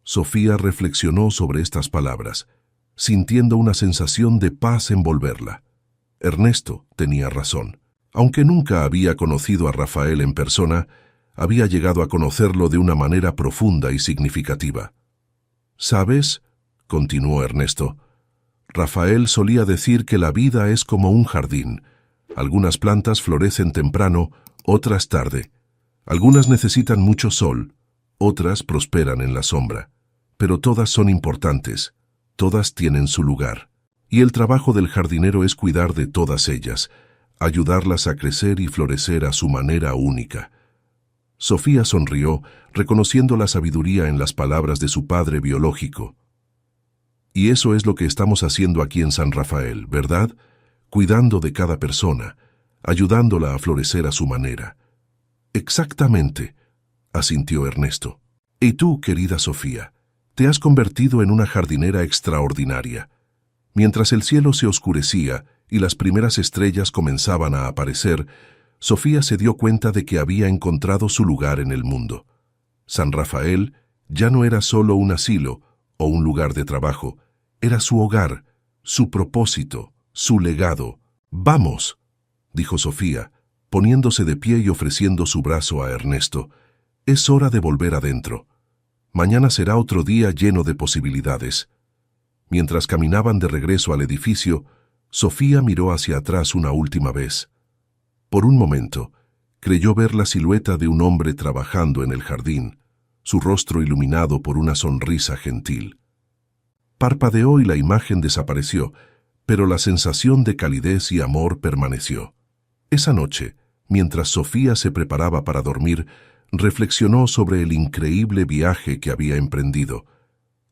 Sofía reflexionó sobre estas palabras, sintiendo una sensación de paz envolverla. Ernesto tenía razón. Aunque nunca había conocido a Rafael en persona, había llegado a conocerlo de una manera profunda y significativa. «¿Sabes?», continuó Ernesto, «Rafael solía decir que la vida es como un jardín. Algunas plantas florecen temprano, otras tarde. Algunas necesitan mucho sol, otras prosperan en la sombra. Pero todas son importantes, todas tienen su lugar. Y el trabajo del jardinero es cuidar de todas ellas, ayudarlas a crecer y florecer a su manera única». Sofía sonrió, reconociendo la sabiduría en las palabras de su padre biológico. «Y eso es lo que estamos haciendo aquí en San Rafael, ¿verdad? Cuidando de cada persona, ayudándola a florecer a su manera». «Exactamente», asintió Ernesto. «Y tú, querida Sofía, te has convertido en una jardinera extraordinaria». Mientras el cielo se oscurecía y las primeras estrellas comenzaban a aparecer, Sofía se dio cuenta de que había encontrado su lugar en el mundo. San Rafael ya no era solo un asilo o un lugar de trabajo, era su hogar, su propósito, su legado. «Vamos», dijo Sofía, poniéndose de pie y ofreciendo su brazo a Ernesto. «Es hora de volver adentro. Mañana será otro día lleno de posibilidades». Mientras caminaban de regreso al edificio, Sofía miró hacia atrás una última vez. Por un momento, creyó ver la silueta de un hombre trabajando en el jardín, su rostro iluminado por una sonrisa gentil. Parpadeó y la imagen desapareció, pero la sensación de calidez y amor permaneció. Esa noche, mientras Sofía se preparaba para dormir, reflexionó sobre el increíble viaje que había emprendido.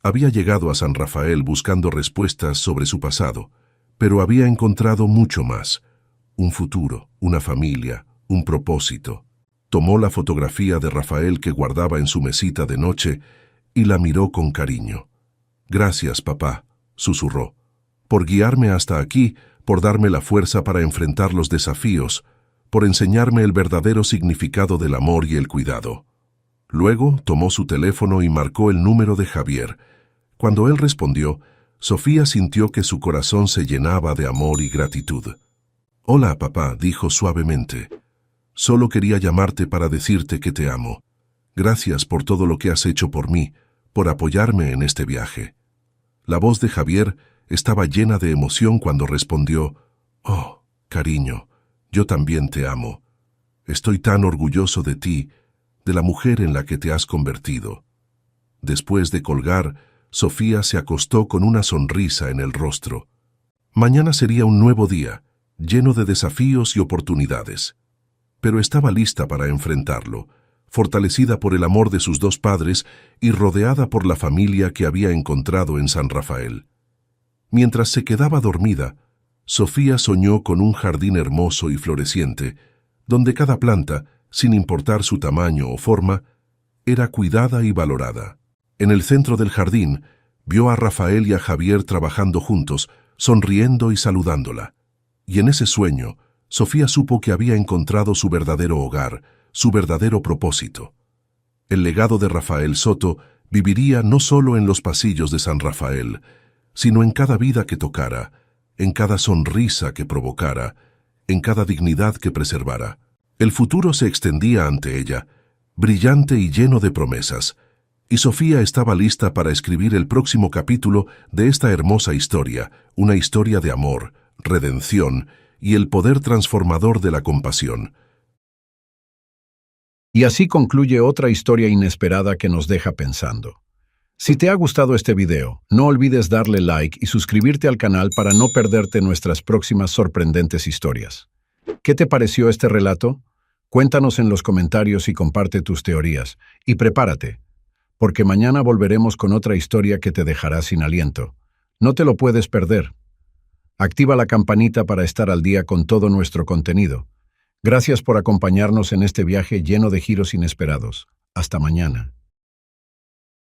Había llegado a San Rafael buscando respuestas sobre su pasado, pero había encontrado mucho más: un futuro, una familia, un propósito. Tomó la fotografía de Rafael que guardaba en su mesita de noche y la miró con cariño. «Gracias, papá», susurró, «por guiarme hasta aquí, por darme la fuerza para enfrentar los desafíos, por enseñarme el verdadero significado del amor y el cuidado». Luego tomó su teléfono y marcó el número de Javier. Cuando él respondió, Sofía sintió que su corazón se llenaba de amor y gratitud. «Hola, papá», dijo suavemente. «Solo quería llamarte para decirte que te amo. Gracias por todo lo que has hecho por mí, por apoyarme en este viaje». La voz de Javier estaba llena de emoción cuando respondió: «Oh, cariño, yo también te amo. Estoy tan orgulloso de ti, de la mujer en la que te has convertido». Después de colgar, Sofía se acostó con una sonrisa en el rostro. Mañana sería un nuevo día, lleno de desafíos y oportunidades. Pero estaba lista para enfrentarlo, fortalecida por el amor de sus dos padres y rodeada por la familia que había encontrado en San Rafael. Mientras se quedaba dormida, Sofía soñó con un jardín hermoso y floreciente, donde cada planta, sin importar su tamaño o forma, era cuidada y valorada. En el centro del jardín, vio a Rafael y a Javier trabajando juntos, sonriendo y saludándola. Y en ese sueño, Sofía supo que había encontrado su verdadero hogar, su verdadero propósito. El legado de Rafael Soto viviría no solo en los pasillos de San Rafael, sino en cada vida que tocara, en cada sonrisa que provocara, en cada dignidad que preservara. El futuro se extendía ante ella, brillante y lleno de promesas, y Sofía estaba lista para escribir el próximo capítulo de esta hermosa historia, una historia de amor, redención y el poder transformador de la compasión. Y así concluye otra historia inesperada que nos deja pensando. Si te ha gustado este video, no olvides darle like y suscribirte al canal para no perderte nuestras próximas sorprendentes historias. ¿Qué te pareció este relato? Cuéntanos en los comentarios y comparte tus teorías. Y prepárate, porque mañana volveremos con otra historia que te dejará sin aliento. No te lo puedes perder. Activa la campanita para estar al día con todo nuestro contenido. Gracias por acompañarnos en este viaje lleno de giros inesperados. Hasta mañana.